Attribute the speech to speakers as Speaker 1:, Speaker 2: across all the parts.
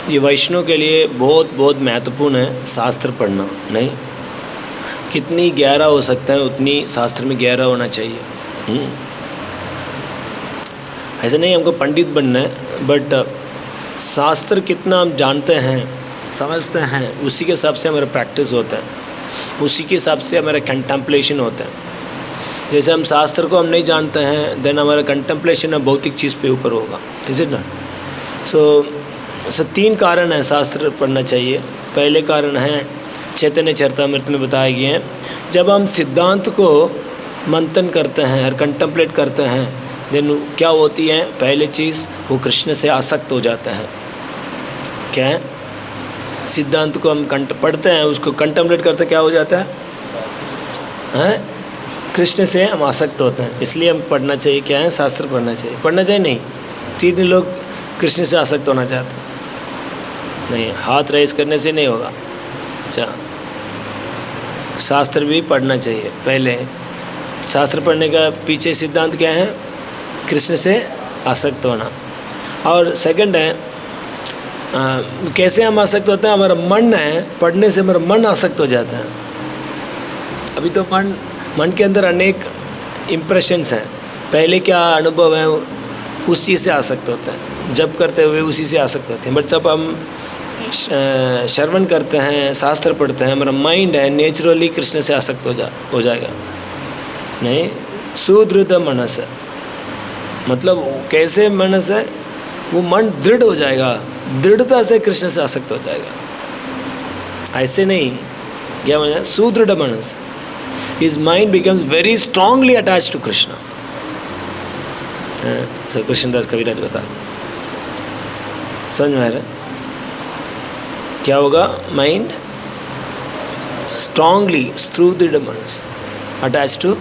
Speaker 1: ये वैष्णव के लिए बहुत बहुत महत्वपूर्ण है शास्त्र पढ़ना। नहीं, कितनी गहरा हो सकता है उतनी शास्त्र में गहरा होना चाहिए। ऐसा नहीं हमको पंडित बनना है, बट शास्त्र कितना हम जानते हैं, समझते हैं, उसी के हिसाब से हमारा प्रैक्टिस होता है, उसी के हिसाब से हमारा कंटेम्पलेशन होता है। जैसे हम शास्त्र को हम नहीं जानते हैं, देन हमारा कंटेम्पलेशन भौतिक चीज़ पे ऊपर होगा। Is it not? सो 3 कारण है शास्त्र पढ़ना चाहिए। पहले कारण है चैतन्य चरितामृत में बताए गए हैं, जब हम सिद्धांत को मंथन करते हैं और कंटेम्पलेट करते हैं, देन क्या होती है? पहले चीज़, वो कृष्ण से आसक्त हो जाते हैं। क्या है? सिद्धांत को हम पढ़ते हैं, उसको कंटेम्पलेट करते, क्या हो जाता है? कृष्ण से हम आसक्त होते हैं। इसलिए हम पढ़ना चाहिए। क्या है? शास्त्र पढ़ना चाहिए। पढ़ना चाहिए नहीं, 3 लोग कृष्ण से आसक्त होना चाहते हैं। नहीं, हाथ रेस करने से नहीं होगा। अच्छा, शास्त्र भी पढ़ना चाहिए। पहले शास्त्र पढ़ने का पीछे सिद्धांत क्या है? कृष्ण से आसक्त होना। और सेकंड है, कैसे हम आसक्त होते हैं? हमारा मन है, पढ़ने से हमारा मन आसक्त हो जाता है। अभी तो मन के अंदर अनेक इम्प्रेशंस हैं, पहले क्या अनुभव है उस चीज़ से आसक्त होते हैं, जब करते हुए उसी से आसक्त होते हैं। बट जब हम श्रवण करते हैं, शास्त्र पढ़ते हैं, हमारा माइंड है नेचुरली कृष्ण से आसक्त हो जाएगा। नहीं, सुदृढ़ मनस है, मतलब कैसे मनस है? वो मन दृढ़ हो जाएगा, दृढ़ता से कृष्ण से आसक्त हो जाएगा। ऐसे नहीं, क्या माना? सुदृढ़ मनस, his mind becomes very strongly attached to Krishna। Sir Krishnadas Kaviraj बता, समझ में आ रहा है? क्या होगा? माइंड स्ट्रांगली, सुदृढ़ मनस, अटैच टू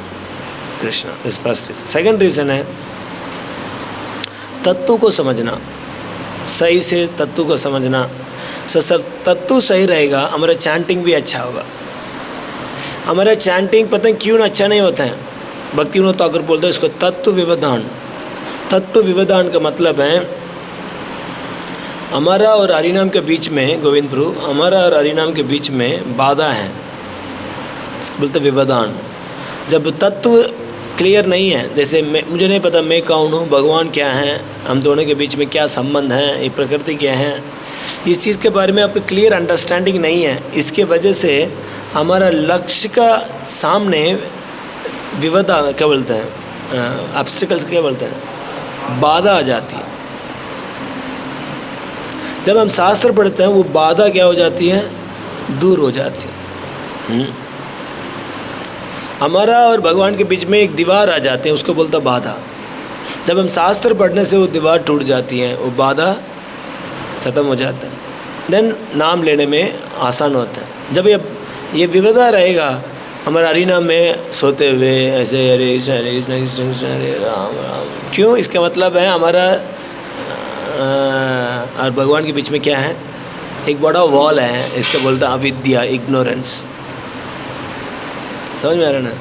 Speaker 1: कृष्णा। इस फर्स्ट रीजन। सेकंड रीजन है तत्व को समझना, सही से तत्व को समझना। सब तत्व सही रहेगा, हमारा चैंटिंग भी अच्छा होगा। हमारा चैंटिंग पता है क्यों अच्छा नहीं होता है? भक्ति विनोद ठाकुर बोलते हैं इसको तत्व विवधान। तत्व विवधान का मतलब है हमारा और हरिनाम के बीच में, गोविंद प्रभु, हमारा और हरिनाम के बीच में बाधा है, इसको बोलते विवधान। जब तत्व क्लियर नहीं है, जैसे मुझे नहीं पता मैं कौन हूँ, भगवान क्या है, हम दोनों के बीच में क्या संबंध है, ये प्रकृति क्या है, इस चीज़ के बारे में आपको क्लियर अंडरस्टैंडिंग नहीं है। इसके वजह से हमारा लक्ष्य का सामने विवधा, क्या बोलते हैं, ऑब्स्टिकल्स क्या बोलते हैं, बाधा आ जाती है। जब हम शास्त्र पढ़ते हैं वो बाधा क्या हो जाती है? दूर हो जाती है। हमारा और भगवान के बीच में एक दीवार आ जाती है, उसको बोलता बाधा। जब हम शास्त्र पढ़ने से वो दीवार टूट जाती है, वो बाधा ख़त्म हो जाता है, देन नाम लेने में आसान होता है। जब ये विविधा रहेगा, हमारा हरिनाम में सोते हुए ऐसे हरे कृष्ण हरे कृष्ण कृष्ण कृष्ण हरे राम राम, क्यों? इसका मतलब है हमारा और भगवान के बीच में क्या है? एक बड़ा वॉल है, इसका बोलता अविद्या, इग्नोरेंस। समझ में आ रहा ना?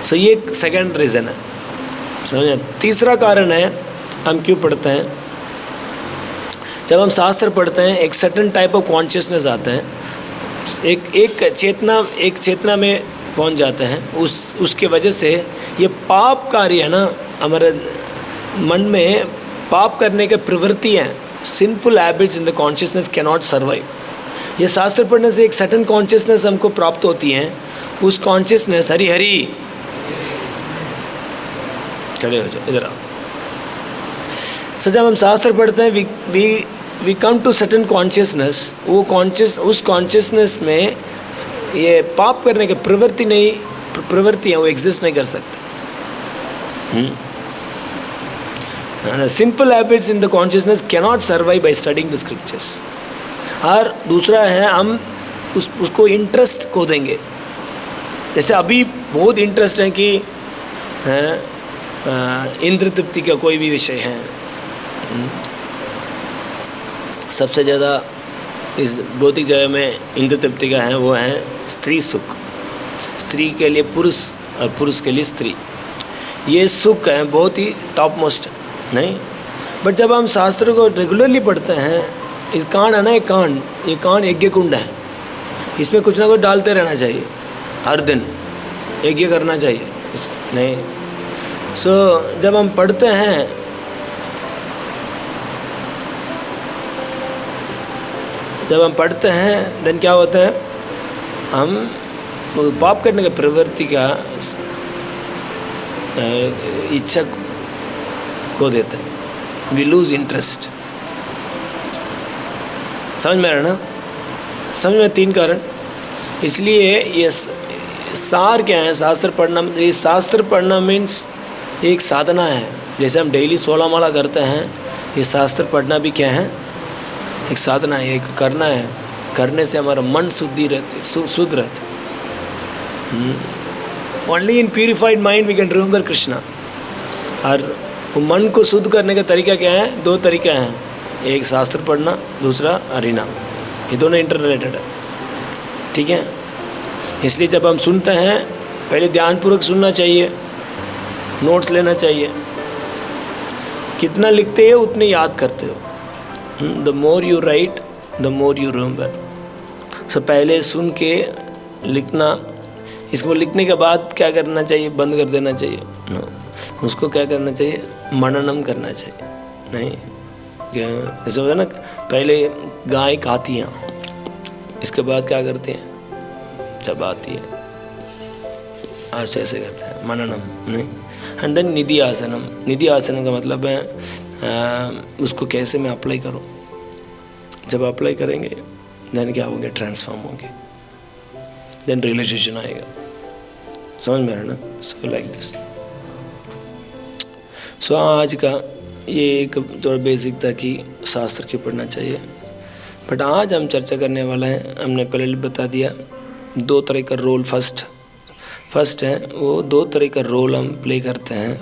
Speaker 1: सो ये एक सेकंड रीज़न है, समझ। तीसरा कारण है हम क्यों पढ़ते हैं? जब हम शास्त्र पढ़ते हैं एक सर्टेन टाइप ऑफ कॉन्शियसनेस आता है, एक चेतना में पहुंच जाते हैं। उसके वजह से ये पाप कार्य है ना, हमारे मन में पाप करने के प्रवृत्ति हैं, sinful habits in the consciousness can not survive. ये शास्त्र पढ़ने से एक सर्टेन कॉन्शियसनेस हमको प्राप्त होती है। उस कॉन्शियसनेस, हरी हरी, खड़े हो जाओ, इधर आओ। सो जब हम शास्त्र पढ़ते हैं we come to certain consciousness. उस कॉन्शियसनेस में ये पाप करने के प्रवृत्ति हैं, वो एग्जिस्ट नहीं कर सकते। Simple habits in the consciousness can not survive by studying the scriptures. और दूसरा है हम उसको इंटरेस्ट को देंगे। जैसे अभी बहुत इंटरेस्ट है कि इंद्र तृप्ति का कोई भी विषय है, सबसे ज़्यादा इस भौतिक जगह में इंद्र तृप्ति का है, वो है स्त्री सुख। स्त्री के लिए पुरुष और पुरुष के लिए स्त्री, ये सुख है, बहुत ही टॉप मोस्ट, नहीं। बट जब हम शास्त्र को रेगुलरली पढ़ते हैं इस कांड है ना, ये कांड यज्ञ कुंड है, इसमें कुछ ना कुछ डालते रहना चाहिए, हर दिन यज्ञ करना चाहिए नहीं। सो जब हम पढ़ते हैं, देन क्या होता है, हम पाप करने का प्रवृत्ति का इच्छा खो देते हैं, वी लूज इंटरेस्ट। समझ में आ रहा ना? समझ में? 3 कारण। इसलिए ये सार क्या है, शास्त्र पढ़ना। ये शास्त्र पढ़ना मीन्स एक साधना है। जैसे हम डेली 16 माला करते हैं, ये शास्त्र पढ़ना भी क्या है, एक साधना है, एक करना है। करने से हमारा मन शुद्धि रहती, शुद्ध रहती। Only in purified mind we can remember Krishna. और वो मन को शुद्ध करने का तरीका क्या है? 2 तरीका हैं, एक शास्त्र पढ़ना, दूसरा हरिनाम। ये दोनों इंटर रिलेटेड है, ठीक है। इसलिए जब हम सुनते हैं, पहले ध्यानपूर्वक सुनना चाहिए, नोट्स लेना चाहिए। कितना लिखते हो उतने याद करते हो। The more you write the more you remember. So पहले सुन के लिखना, इसको लिखने के बाद क्या करना चाहिए? बंद कर देना चाहिए। नो, उसको क्या करना चाहिए? मननम करना चाहिए। नहीं, जैसे होता है ना, पहले गाय खाती हैं, इसके बाद क्या करते हैं? चबाती है, ऐसे ऐसे करते हैं, मननम नहीं। एंड देन निधि आसनम। निधि आसनम का मतलब है उसको कैसे मैं अप्लाई करूं। जब अप्लाई करेंगे देन क्या होंगे? ट्रांसफॉर्म होंगे, देन रियलाइजेशन आएगा। समझ में आ रहा ना? So like this. सो आज का ये एक थोड़ा बेसिक था कि शास्त्र क्यों पढ़ना चाहिए। बट आज हम चर्चा करने वाला है, हमने पहले बता दिया 2 तरह का रोल। फर्स्ट है वो 2 तरह का रोल हम प्ले करते हैं।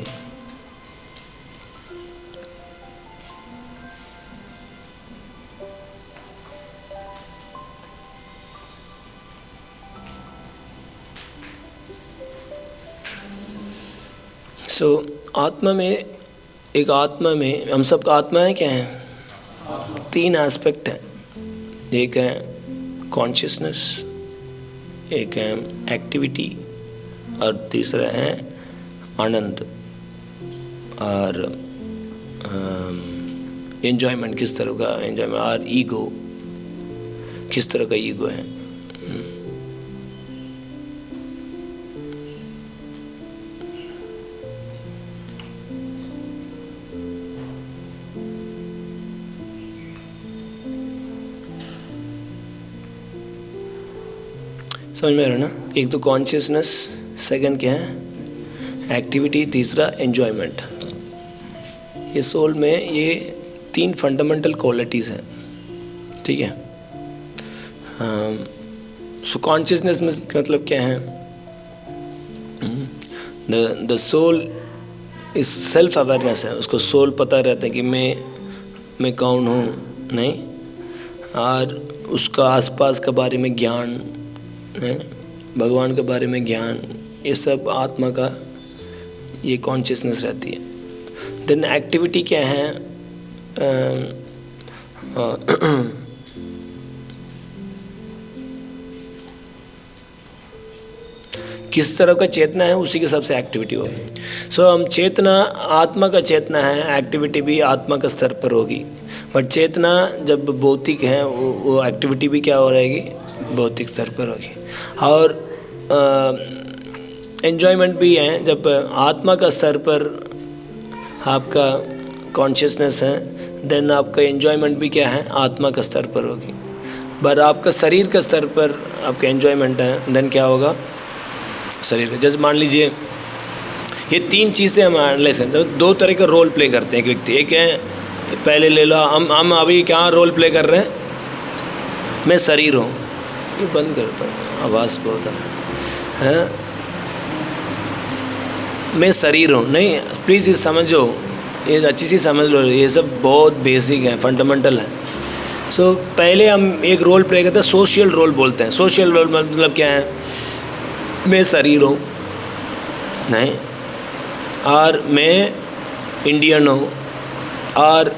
Speaker 1: आत्मा में, एक आत्मा में, हम सबका आत्मा है क्या है? 3 एस्पेक्ट है। एक है कॉन्शियसनेस, एक है एक्टिविटी, और तीसरा है आनंद और एंजॉयमेंट। किस तरह का एंजॉयमेंट? और ईगो, किस तरह का ईगो है? समझ में आ रहा ना? एक तो कॉन्शियसनेस, सेकंड क्या है? एक्टिविटी, तीसरा एंजॉयमेंट। ये सोल में ये 3 फंडामेंटल क्वालिटीज़ हैं, ठीक है। सो कॉन्शियसनेस में मतलब क्या है? The soul is self awareness है। उसको सोल पता रहता है कि मैं कौन हूँ, नहीं, और उसका आसपास के बारे में ज्ञान है, भगवान के बारे में ज्ञान, ये सब आत्मा का ये कॉन्शियसनेस रहती है। देन एक्टिविटी क्या है? किस तरह का चेतना है, उसी के हिसाब से एक्टिविटी होगी। सो हम चेतना, आत्मा का चेतना है, एक्टिविटी भी आत्मा का स्तर पर होगी। बट चेतना जब भौतिक है, वो एक्टिविटी भी क्या हो रहेगी? भौतिक स्तर पर होगी। और एंजॉयमेंट भी है, जब आत्मा का स्तर पर आपका कॉन्शियसनेस है, देन आपका एंजॉयमेंट भी क्या है? आत्मा का स्तर पर होगी। पर आपका शरीर का स्तर पर आपका एंजॉयमेंट है, देन क्या होगा? शरीर का। जैसे मान लीजिए ये 3 चीज़ें हम एनालाइज करते हैं। 2 तरह का रोल प्ले करते हैं एक व्यक्ति। एक है, पहले ले लो, हम अभी क्या रोल प्ले कर रहे हैं? मैं शरीर हूँ। ये बंद करता हूँ, आवाज़ बहुत आ रहा है। मैं शरीर हूँ, नहीं, प्लीज़ ये समझो, ये अच्छी सी समझ लो, ये सब बहुत बेसिक है, फंडामेंटल है। सो पहले हम एक रोल प्ले करते हैं, सोशल रोल बोलते हैं। सोशल रोल मतलब क्या है? मैं शरीर हूँ, नहीं, और मैं इंडियन हूँ, और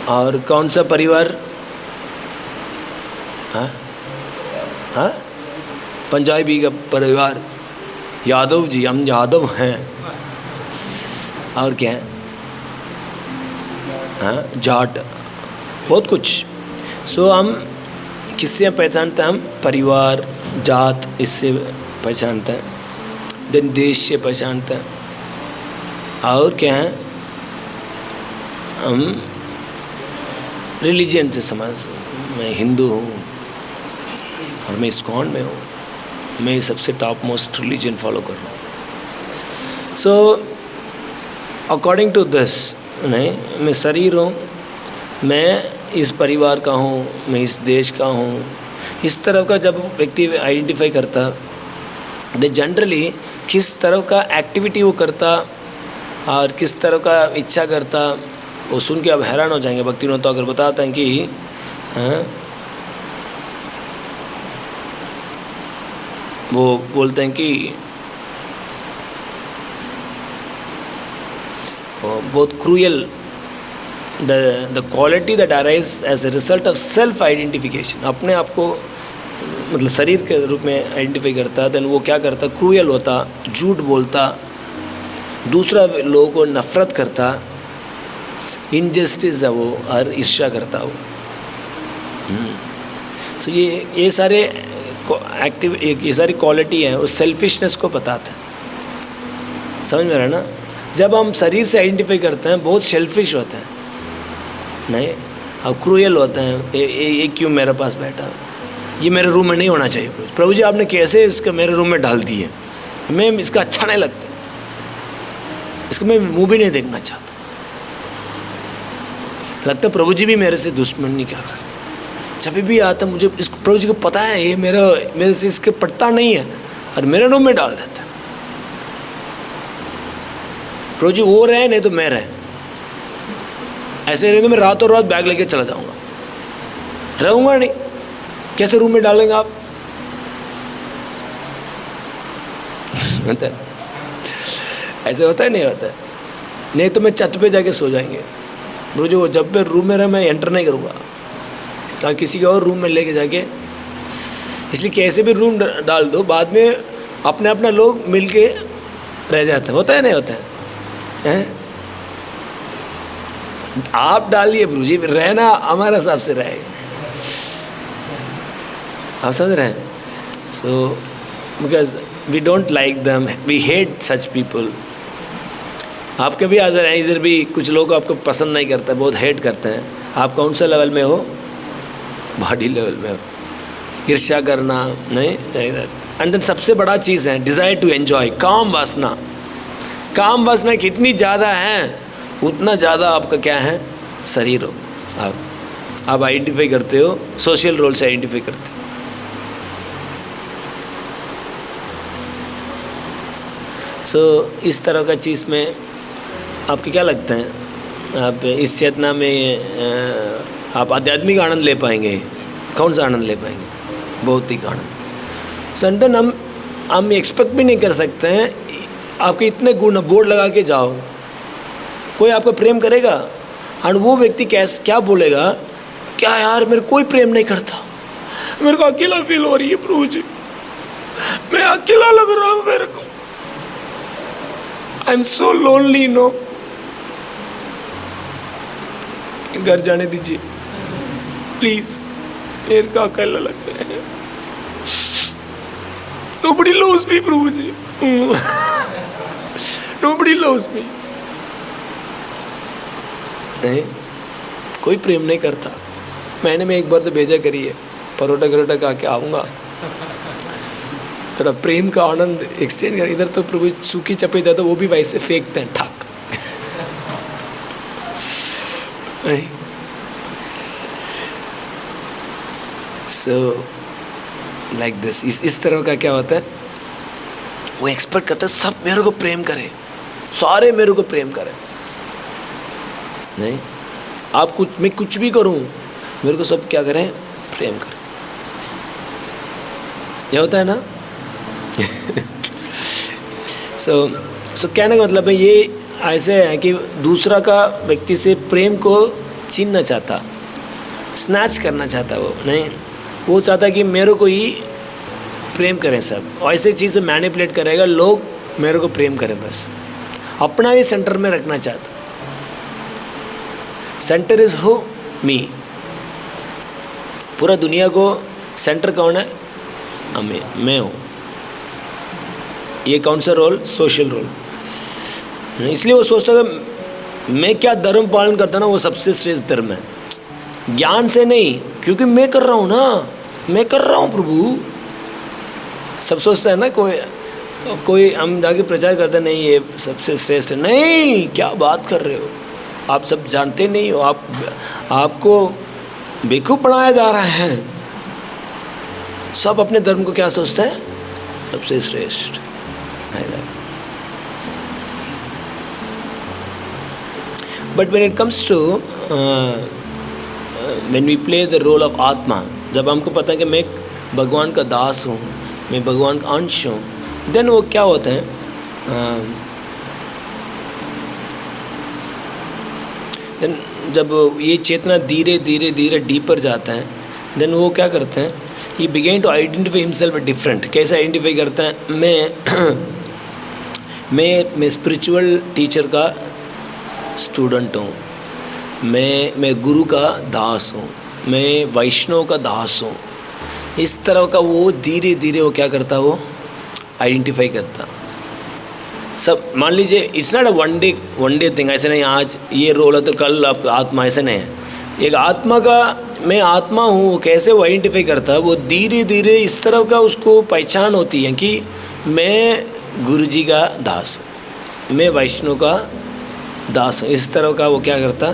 Speaker 1: और कौन सा परिवार? हाँ हाँ, पंजाबी का परिवार, यादव जी, हम यादव हैं। और क्या है? हाँ, जाट, बहुत कुछ। सो हम किससे पहचानते हैं? हम परिवार, जात, इससे पहचानते हैं। देन देश से पहचानते हैं। और क्या है? हम रिलीजन से समझ, मैं हिंदू हूँ और मैं इस्कॉन में हूँ, मैं सबसे टॉप मोस्ट रिलीजन फॉलो कर रहा हूँ। सो अकॉर्डिंग टू दिस, नहीं, मैं शरीर हूँ, मैं इस परिवार का हूँ, मैं इस देश का हूँ, इस तरह का जब व्यक्ति आइडेंटिफाई करता, दे जनरली किस तरह का एक्टिविटी वो करता और किस तरह का इच्छा करता, वो सुन के आप हैरान हो जाएंगे। भक्तिविनोद तो अगर बताते हैं कि वो बोलते हैं कि बहुत cruel the quality that arise as a result of self identification, अपने आप को मतलब शरीर के रूप में आइडेंटिफाई करता, देन वो क्या करता? क्रूएल होता, झूठ बोलता, दूसरा लोगों को नफरत करता, इनजस्टिस है वो, और ईर्ष्या करता वो। सो ये सारे ये सारी क्वालिटी हैं, उस सेल्फिशनेस को बताता है। समझ में रहा ना? जब हम शरीर से आइडेंटिफाई करते हैं, बहुत सेल्फिश होते हैं, नहीं, अब क्रूएल होते हैं। ये क्यों मेरे पास बैठा? ये मेरे रूम में नहीं होना चाहिए। प्रभु जी आपने कैसे इसका मेरे रूम में डाल दी है? मैं इसका अच्छा नहीं लगता, इसको मैं मुँह भी नहीं देखना चाहता। लगता प्रभु जी भी मेरे से दुश्मनी कर रहे। जब भी आता मुझे इस प्रभु जी को पता है ये मेरे से इसके पटता नहीं है, और मेरे रूम में डाल देता है। प्रभु जी वो रहे, नहीं तो मैं रहे। ऐसे रहे तो मैं रातों रात बैग लेके चला जाऊंगा, रहूंगा नहीं। कैसे रूम में डालेंगे आप? ऐसे होता है? नहीं होता है। नहीं तो मैं छत पे जाके सो जाएंगे। प्रभु जी वो जब मैं रूम में रहे, मैं एंटर नहीं करूँगा, ताकि किसी के और रूम में लेके जाके, इसलिए कैसे भी रूम डाल दो, बाद में अपने अपना लोग मिल के रह जाते हैं। होता है नहीं होता है? आप डालिए प्रभु जी, रहना हमारे हिसाब से रहे। आप समझ रहे हैं? So because we don't like them, we hate such people. आप कभी इधर हैं, इधर भी कुछ लोग आपको पसंद नहीं करते, बहुत हेट करते हैं। आप कौन सा लेवल में हो? बॉडी लेवल में हो। ईर्ष्या करना नहीं। एंड देन सबसे बड़ा चीज़ है डिज़ायर टू एंजॉय, काम वासना। काम वासना कितनी ज़्यादा है, उतना ज़्यादा आपका क्या है? शरीर हो। आप आइडेंटिफाई करते हो, सोशल रोल से आइडेंटिफाई करते हो। सो इस तरह का चीज़ में आपको क्या लगता है? आप इस चेतना में आप आध्यात्मिक आनंद ले पाएंगे? कौन सा आनंद ले पाएंगे? भौतिक आनंद। संतन हम एक्सपेक्ट भी नहीं कर सकते हैं। आपके इतने गुण, बोर्ड लगा के जाओ, कोई आपको प्रेम करेगा? और वो व्यक्ति क्या बोलेगा? क्या यार मेरे कोई प्रेम नहीं करता, मेरे को अकेला फील हो रही है प्रभु जी, मैं अकेला लग रहा हूँ मेरे को, I am so lonely. No, घर जाने दीजिए प्लीज, मेरे को अकेला लग रहा है। Nobody loves me प्रभु जी, Nobody loves me। नहीं, कोई प्रेम नहीं करता। महीने में एक बार तो भेजा करिए, परोटा करोटा खा के आऊँगा, थोड़ा प्रेम का आनंद एक्सचेंज कर। इधर तो प्रभु सूखी चपे देता, वो भी वैसे फेंकते हैं ठाक। नहीं, सो लाइक दिस, इस तरह का क्या होता है? वो एक्सपेक्ट करता है सब मेरे को प्रेम करें, सारे मेरे को प्रेम करें। नहीं, आप मैं कुछ भी करूं, मेरे को सब क्या करें? प्रेम करें। ये होता है ना? सो कहने का मतलब है ये ऐसे है कि दूसरा का व्यक्ति से प्रेम को छीनना चाहता, स्नैच करना चाहता। वो नहीं, वो चाहता कि मेरे को ही प्रेम करें सब, और ऐसे चीज़ मैनिपुलेट करेगा, लोग मेरे को प्रेम करें, बस अपना ही सेंटर में रखना चाहता। Centre is who? मी। पूरा दुनिया को सेंटर कौन है? मैं हूँ। ये कौन सा रोल? Social role. इसलिए वो सोचता है मैं क्या धर्म पालन करता ना, वो सबसे श्रेष्ठ धर्म है। ज्ञान से नहीं, क्योंकि मैं कर रहा हूँ ना, मैं कर रहा हूँ प्रभु। सब सोचता है ना, कोई हम जाके प्रचार करते नहीं ये सबसे श्रेष्ठ है। नहीं, क्या बात कर रहे हो आप? सब जानते नहीं हो, आपको बेवकूफ़ बनाया जा रहा है। सब अपने धर्म को क्या सोचते हैं? सबसे श्रेष्ठ। But when it comes to when we play the role of आत्मा, जब हमको पता है कि मैं भगवान का दास हूँ, मैं भगवान का अंश हूँ, देन वो क्या होता है, देन जब ये चेतना धीरे धीरे धीरे डीपर जाता है, देन वो क्या करते हैं, ये began to identify himself different. कैसे आइडेंटिफाई करता है? मैं स्पिरिचुअल टीचर का स्टूडेंट हूँ, मैं गुरु का दास हूँ, मैं वैष्णव का दास हूँ। इस तरह का वो धीरे धीरे वो क्या करता, वो आइडेंटिफाई करता। सब मान लीजिए it's not a one day thing. ऐसे नहीं आज ये रोल है तो कल आप आत्मा, ऐसे नहीं है। एक आत्मा का मैं आत्मा हूँ, वो कैसे वो आइडेंटिफाई करता है? वो धीरे धीरे इस तरह का उसको पहचान होती है कि मैं गुरु जी का दास हूँ, मैं वैष्णव का दास हूँ। इस तरह का वो क्या करता,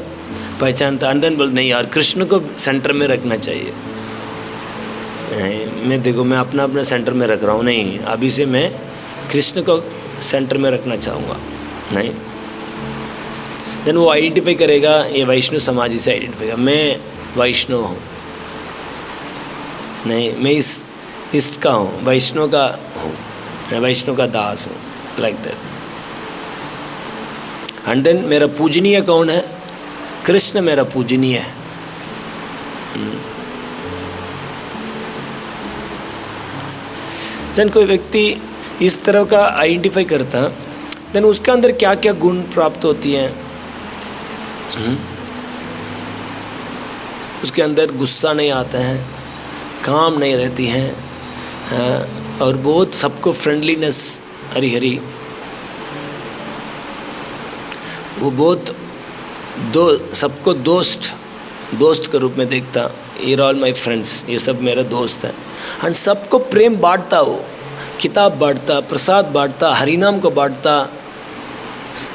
Speaker 1: पहचानता। अंदर बोल नहीं यार, कृष्ण को सेंटर में रखना चाहिए। मैं देखो मैं अपना सेंटर में रख रहा हूँ, नहीं अभी से मैं कृष्ण को सेंटर में रखना चाहूँगा। नहीं, देन वो आइडेंटिफाई करेगा, ये वैष्णव समाज से आइडेंटिफाई करेगा, मैं वैष्णव हूँ, नहीं मैं इसका हूँ, वैष्णव का हूँ, मैं वैष्णव का दास हूँ, लाइक दैट। एंड देन मेरा पूजनीय कौन है? कृष्ण मेरा पूजनीय है। जन कोई व्यक्ति इस तरह का आइडेंटिफाई करता, देन उसके अंदर क्या क्या गुण प्राप्त होती हैं? उसके अंदर गुस्सा नहीं आता है, काम नहीं रहती हैं, और बहुत सबको फ्रेंडलीनेस, हरी हरी, वो बहुत सबको दोस्त के रूप में देखता। ये ऑल माई फ्रेंड्स, ये सब मेरे दोस्त हैं। एंड सबको प्रेम बांटता, वो किताब बांटता, प्रसाद बांटता, हरिनाम को बांटता,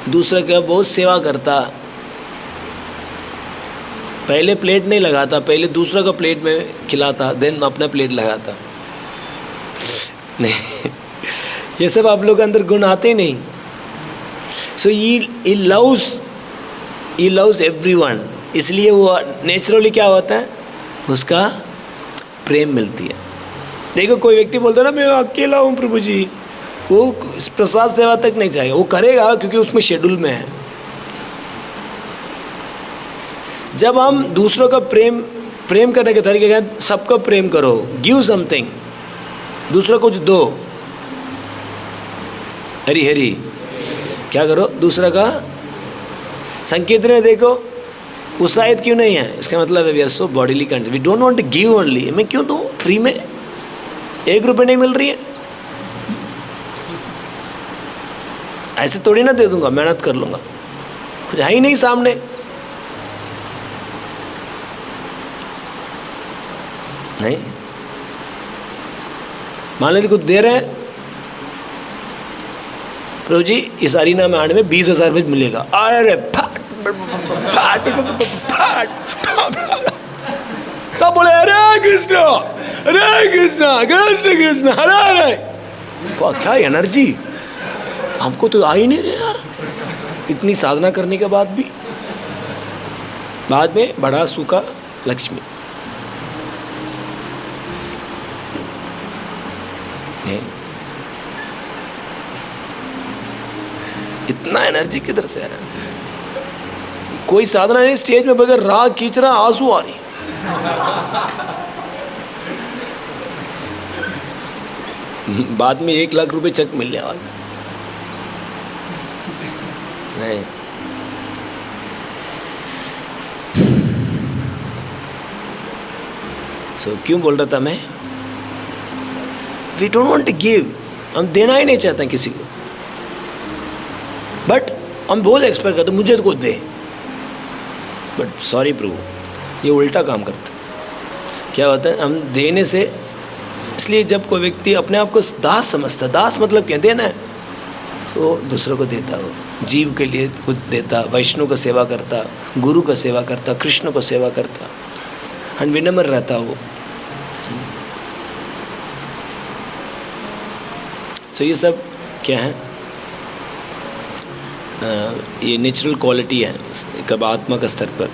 Speaker 1: दूसरे का बहुत सेवा करता। पहले प्लेट नहीं लगाता, पहले दूसरा का प्लेट में खिलाता, देन अपना प्लेट लगाता। नहीं, ये सब आप लोग के अंदर गुण आते ही नहीं। सो ही लव्स एवरीवन, इसलिए वो नेचुरली क्या होता है, उसका प्रेम मिलती है। देखो कोई व्यक्ति बोलता है ना मैं अकेला हूँ प्रभु जी, वो प्रसाद सेवा तक नहीं जाएगा। वो करेगा क्योंकि उसमें शेड्यूल में है। जब हम दूसरों का प्रेम करने के तरीके हैं, सबका प्रेम करो, गिव समथिंग, दूसरा कुछ दो, हरी हरी, क्या करो, दूसरा का संकीर्तन में देखो उत्साहित क्यों नहीं है, इसका मतलब है we are so bodily concern, we don't want to give only. मैं क्यों दूँ फ्री में? 1 रुपये नहीं मिल रही है, ऐसे थोड़ी ना दे दूंगा, मेहनत कर लूँगा, कुछ है ही नहीं सामने। नहीं, मान लीजिए कुछ दे रहे हैं, प्रभु जी इस अरीना में आने में 20,000 रुपये मिलेगा। अरे सब बोले हरे कृष्ण कृष्ण कृष्ण हरे हरे। क्या एनर्जी, हमको तो आ ही नहीं रहे यार, इतनी साधना करने के बाद भी। बाद में बड़ा सूखा लक्ष्मी। इतना एनर्जी किधर से है? कोई साधना नहीं, स्टेज में बगैर राग खींच रहा, आंसू आ रही। बाद में 1 लाख रुपए चेक मिलने वाला नहीं। क्यों बोल रहा था मैं? We don't want to give, हम देना ही नहीं चाहते किसी को, बट हम बहुत एक्सपेक्ट करते मुझे तो दे। बट सॉरी प्रभु, ये उल्टा काम करता है। क्या होता है, हम देने से, इसलिए जब कोई व्यक्ति अपने आप को दास समझता, दास मतलब क्या, देना है, तो दूसरों को देता, हो जीव के लिए कुछ देता, वैष्णव को सेवा करता, गुरु को सेवा करता, कृष्ण को सेवा करता, और विनम्र रहता वो। सो ये सब क्या है, ये नेचुरल क्वालिटी है कब आत्मा का स्तर पर,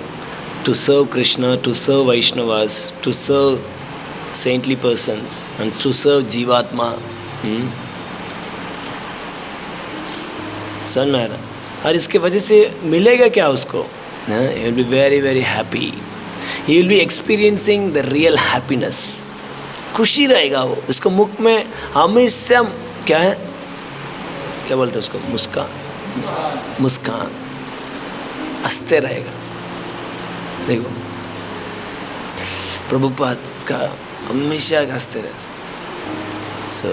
Speaker 1: to serve Krishna, to serve Vaishnavas, to serve saintly persons and to serve जीवात्मा। समझ में आ रहा? और इसके वजह से मिलेगा क्या उसको? He will be very very happy, he will be experiencing the real happiness. खुशी रहेगा वो, उसको मुख में हमेशा क्या है, क्या बोलते हैं उसको, मुस्कान, मुस्कान हंसते रहेगा। देखो प्रभुपाद का हमेशा हंसते रहते। सो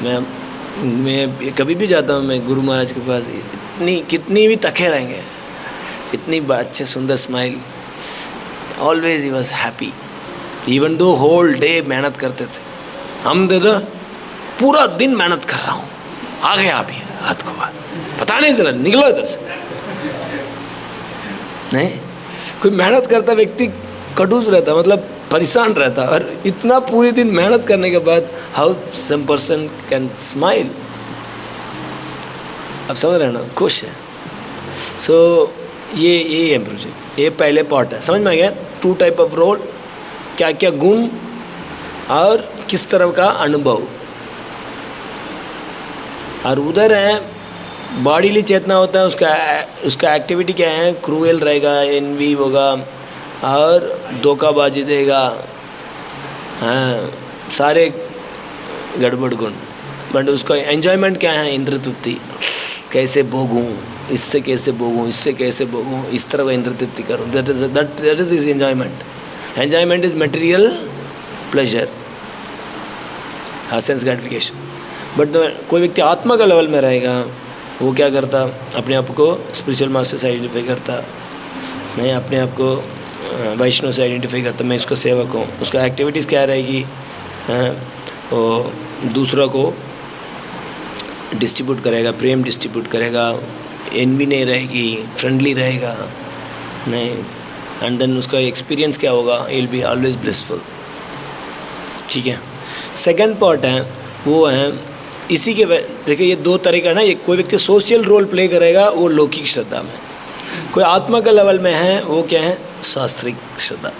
Speaker 1: मैं कभी भी जाता हूँ मैं गुरु महाराज के पास, कितनी भी तके रहेंगे, इतनी अच्छे सुंदर smile, always he was happy, even though whole day मेहनत करते थे। हम दे दो पूरा दिन मेहनत कर रहा हूँ, आ गया अभी हाथ को, पता नहीं चला, निकलो इधर से। नहीं, कोई मेहनत करता व्यक्ति कटूस रहता, मतलब परेशान रहता, और इतना पूरे दिन मेहनत करने के बाद how some person can smile. अब समझ रहे ना, खुश है। सो ये है प्रोजेक्ट, ये पहले पार्ट है, समझ में आ गया? 2 टाइप ऑफ रोल, क्या क्या गुण और किस तरह का अनुभव। और उधर है बॉडीली चेतना होता है, उसका एक्टिविटी क्या है, क्रूएल रहेगा, एनवी होगा और धोखाबाजी देगा, हाँ सारे गड़बड़ गुण। बट उसका एंजॉयमेंट क्या है, इंद्र तृप्ति, कैसे भोगूं, इससे कैसे भोगूं, इससे कैसे भोगूं, इस तरह का इंद्र तृप्ति करूँ, that is is enjoyment. Enjoyment is material pleasure, हाँ सेंस ग्रेटिफिकेशन। बट कोई व्यक्ति आत्मा का लेवल में रहेगा, वो क्या करता, अपने आप को स्पिरिचुअल मास्टर से आइडेंटिफाई करता, नहीं अपने आप को वैष्णव से आइडेंटिफाई करता, मैं इसको सेवक हूँ। उसका एक्टिविटीज़ क्या रहेगी, वो दूसरों को डिस्ट्रीब्यूट करेगा, प्रेम डिस्ट्रीब्यूट करेगा, एनवी नहीं रहेगी, फ्रेंडली रहेगा, नहीं, एंड देन उसका एक्सपीरियंस क्या होगा, he will be always blissful. ठीक है। सेकंड पार्ट है वो है इसी के, देखिए ये 2 तरीका है ना, एक कोई व्यक्ति सोशल रोल प्ले करेगा वो लौकिक श्रद्धा में, कोई आत्मा के लेवल में है वो क्या है, शास्त्रिक श्रद्धा।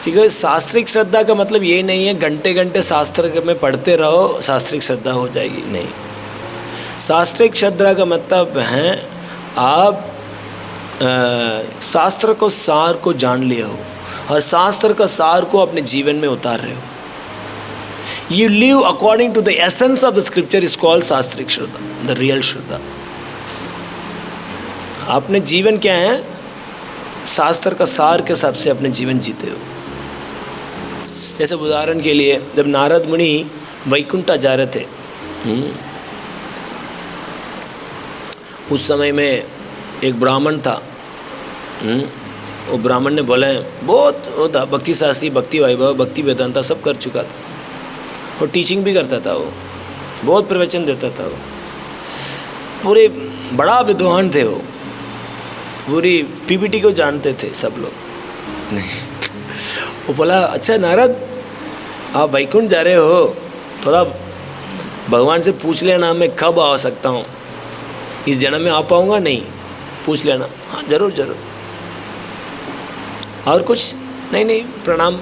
Speaker 1: ठीक है। शास्त्रिक श्रद्धा का मतलब ये नहीं है घंटे घंटे शास्त्र में पढ़ते रहो शास्त्रिक श्रद्धा हो जाएगी, नहीं। शास्त्रिक श्रद्धा का मतलब है आप शास्त्र को सार को जान लिए हो और शास्त्र का सार को अपने जीवन में उतार रहे हो। You live according to the essence of the scripture is called शास्त्रिक Shraddha, the real श्रद्धा। अपने जीवन क्या है, शास्त्र का सार के हिसाब से अपने जीवन जीते हो। जैसे उदाहरण के लिए जब नारद मुनि वैकुंठ जा रहे थे, उस समय में एक ब्राह्मण था, वो ब्राह्मण ने बोला बहुत होता भक्ति शास्त्री, भक्ति वैभव, भक्ति वेदांता सब कर चुका था और टीचिंग भी करता था, वो बहुत प्रवचन देता था, वो पूरे बड़ा विद्वान थे, वो पूरी पीपीटी को जानते थे सब लोग। नहीं, वो बोला अच्छा नारद आप वैकुंठ जा रहे हो, थोड़ा भगवान से पूछ लेना मैं कब आ सकता हूँ, इस जन्म में आ पाऊँगा नहीं, पूछ लेना। हाँ जरूर जरूर। और कुछ नहीं, प्रणाम,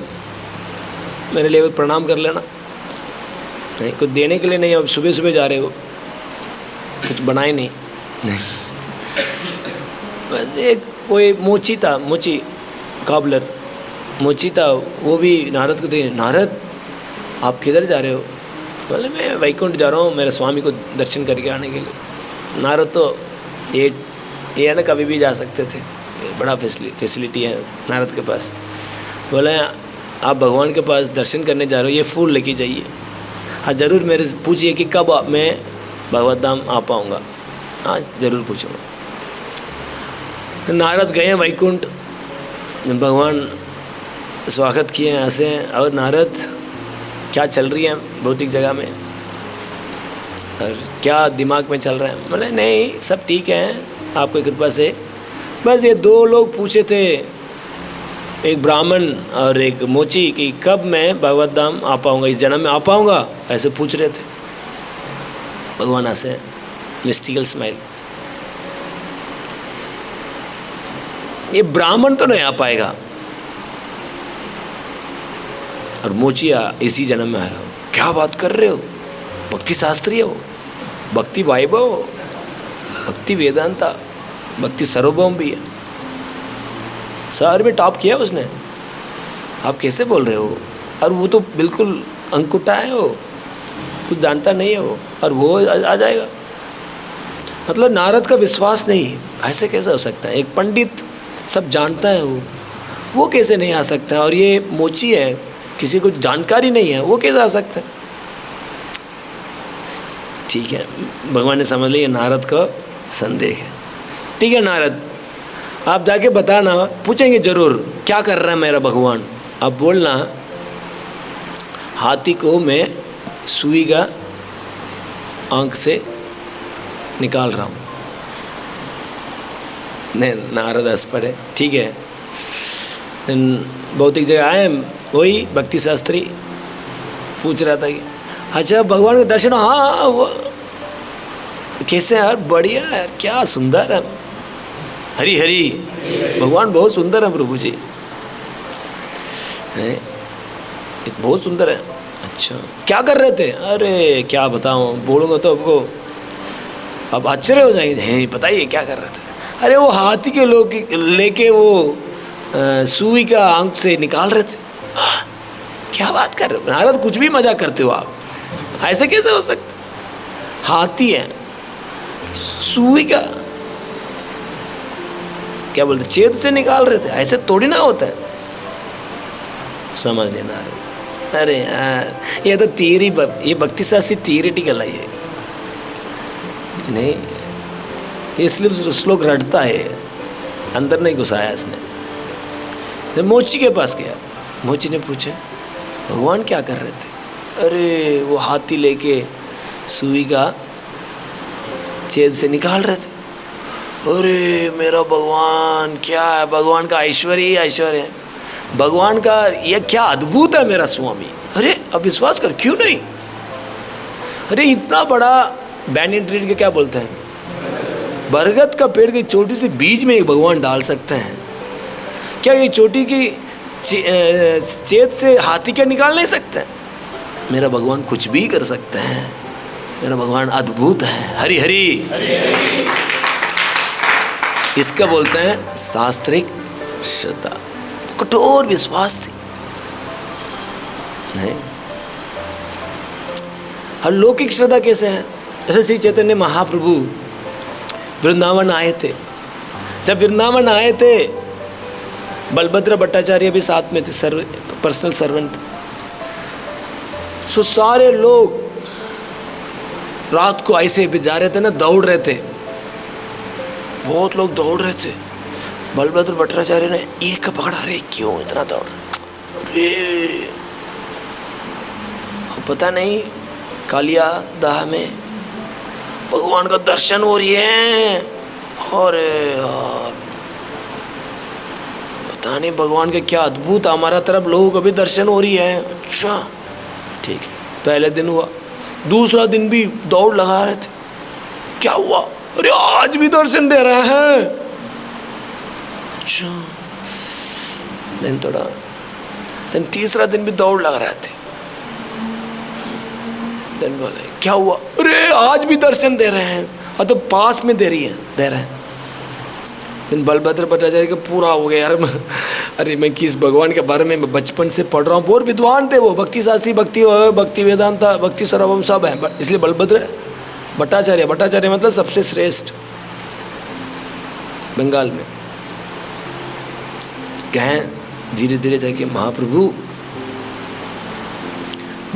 Speaker 1: मेरे लिए प्रणाम कर लेना। नहीं, कुछ देने के लिए नहीं, अब सुबह सुबह जा रहे हो, कुछ बनाए नहीं। एक कोई मोची था, मोची काबलर मोची था, वो भी नारद को देखे, नारद आप किधर जा रहे हो? बोले मैं वैकुंठ जा रहा हूँ मेरे स्वामी को दर्शन करके आने के लिए। नारद तो ये है ना, कभी भी जा सकते थे, बड़ा फैसिलिटी है नारद के पास। बोले आप भगवान के पास दर्शन करने जा रहे हो, ये फूल लेके जाइए। हाँ ज़रूर मेरे से पूछिए कि कब मैं भगवत धाम आ पाऊँगा। हाँ ज़रूर पूछूँगा। तो नारद गए वैकुंठ, भगवान स्वागत किए हंसे। और नारद क्या चल रही है भौतिक जगह में और क्या दिमाग में चल रहा है? बोले नहीं सब ठीक है आपकी कृपा से, बस ये दो लोग पूछे थे, एक ब्राह्मण और एक मोची, कि कब मैं भगवत धाम आ पाऊँगा, इस जन्म में आ पाऊँगा, ऐसे पूछ रहे थे। भगवान हंसे, मिस्टिकल स्माइल। ये ब्राह्मण तो नहीं आ पाएगा और मोचिया इसी जन्म में आया। क्या बात कर रहे हो? भक्ति शास्त्री हो, भक्ति वैभव हो, भक्ति वेदांता, भक्ति सार्वभौम भी है, शहर में टॉप किया उसने, आप कैसे बोल रहे हो? और वो तो बिल्कुल अंकुटा है, वो कुछ जानता नहीं है वो, और वो आ जाएगा। मतलब नारद का विश्वास नहीं, ऐसे कैसे हो सकता है? एक पंडित सब जानता है, वो कैसे नहीं आ सकता? और ये मोची है, किसी को जानकारी नहीं है, वो कैसे आ सकता है? ठीक है, भगवान ने समझ लिया नारद का संदेह है। ठीक है नारद, आप जाके बताना, पूछेंगे जरूर क्या कर रहा है मेरा भगवान। आप बोलना हाथी को मैं सुई का आंख से निकाल रहा हूँ। नहीं, नारद हंस पड़े। ठीक है, भौतिक जगह आए, वही भक्ति शास्त्री पूछ रहा था कि अच्छा भगवान के दर्शन, हाँ वो कैसे यार? बढ़िया यार, क्या सुंदर है, हरी हरी, भगवान बहुत सुंदर है प्रभु जी, है बहुत सुंदर है। अच्छा क्या कर रहे थे? अरे क्या बताऊँ, बोलूँगा तो आपको आप आश्चर्य हो जाएंगे। नहीं बताइए क्या कर रहे थे? अरे वो हाथी के लोग लेके वो सुई का आंख से निकाल रहे थे। क्या बात कर रहे हो नारद, कुछ भी मजाक करते हो आप, ऐसे कैसे हो सकता? हाथी है, सुई का क्या बोलते, छेद से निकाल रहे थे, ऐसे थोड़ी ना होता है। समझ लेना नारद। अरे यार ये तो थियरी, ये भक्ति शास्त्री थियरिटिकल है ये, नहीं इसलिए श्लोक रटता है, अंदर नहीं घुसाया इसने। मोची के पास गया, मोची ने पूछा भगवान क्या कर रहे थे? अरे वो हाथी लेके सुई का छेद से निकाल रहे थे। अरे मेरा भगवान, क्या है भगवान का ऐश्वर्य ही ऐश्वर्य है, भगवान का ये क्या अद्भुत है मेरा स्वामी। अरे अब विश्वास कर, क्यों नहीं? अरे इतना बड़ा बैनियन ट्री के क्या बोलते हैं, बरगद का पेड़ की छोटी सी बीज में एक भगवान डाल सकते हैं क्या? ये छोटी की छेद से हाथी क्या निकाल नहीं सकते? मेरा भगवान कुछ भी कर सकते हैं, मेरा भगवान अद्भुत है। हरि हरि, इसका बोलते हैं शास्त्रिक श्रद्धा, कठोर विश्वास थी। नहीं हर लौकिक श्रद्धा कैसे है? जैसे श्री चैतन्य महाप्रभु वृंदावन आए थे, जब वृंदावन आए थे बलभद्र भट्टाचार्य भी साथ में थे, पर्सनल सर्वेंट। सो सारे लोग रात को ऐसे भी जा रहे थे ना, दौड़ रहे थे, बहुत लोग दौड़ रहे थे। बलभद्र भट्टाचार्य ने एक का पकड़ा, अरे क्यों इतना दौड़ रहे? अरे पता नहीं कालिया दाह में भगवान का दर्शन हो रही है, और पता नहीं भगवान के क्या अद्भुत, हमारा तरफ लोगों को भी दर्शन हो रही है। अच्छा ठीक है, पहले दिन हुआ, दूसरा दिन भी दौड़ लगा रहे थे, क्या हुआ? अरे आज भी दर्शन दे रहे हैं। अच्छा दिन थोड़ा, दिन तीसरा दिन भी दौड़ लगा रहे थे, दिन बोले क्या हुआ? अरे आज भी दर्शन दे रहे हैं, और तो पास में दे रहे हैं। बलभद्र भट्टाचार्य का पूरा हो गया यार। अरे मैं किस भगवान के बारे में बचपन से पढ़ रहा हूँ। बहुत विद्वान थे वो, भक्ति शास्त्री, भक्ति वेदांता, भक्ति सर्वम सब है, इसलिए बलभद्र भट्टाचार्य। भट्टाचार्य मतलब सबसे श्रेष्ठ बंगाल में। कहें धीरे धीरे जाके महाप्रभु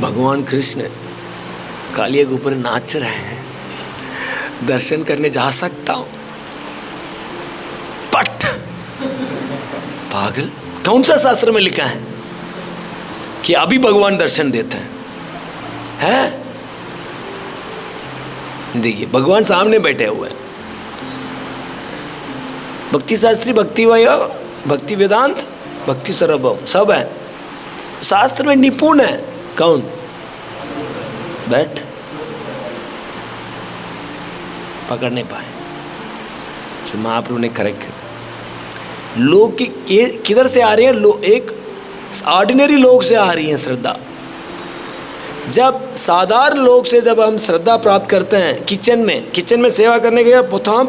Speaker 1: भगवान कृष्ण कालिया के ऊपर नाच रहे हैं, दर्शन करने जा सकता हूं? पट पागल, कौन सा शास्त्र में लिखा है कि अभी भगवान दर्शन देते हैं? देखिए भगवान सामने बैठे हुए हैं। भक्ति शास्त्री, भक्ति वैभव, भक्ति वेदांत, भक्ति सर्वभौम सब है, शास्त्र में निपुण है। कौन? बैठ, पकड़ नहीं पाए। तो महाप्रभु ने करेक्ट कर। लोग किधर से आ रही है? एक ऑर्डिनरी लोग से आ रही है श्रद्धा। जब साधारण लोग से जब हम श्रद्धा प्राप्त करते हैं, किचन में सेवा करने गया, बता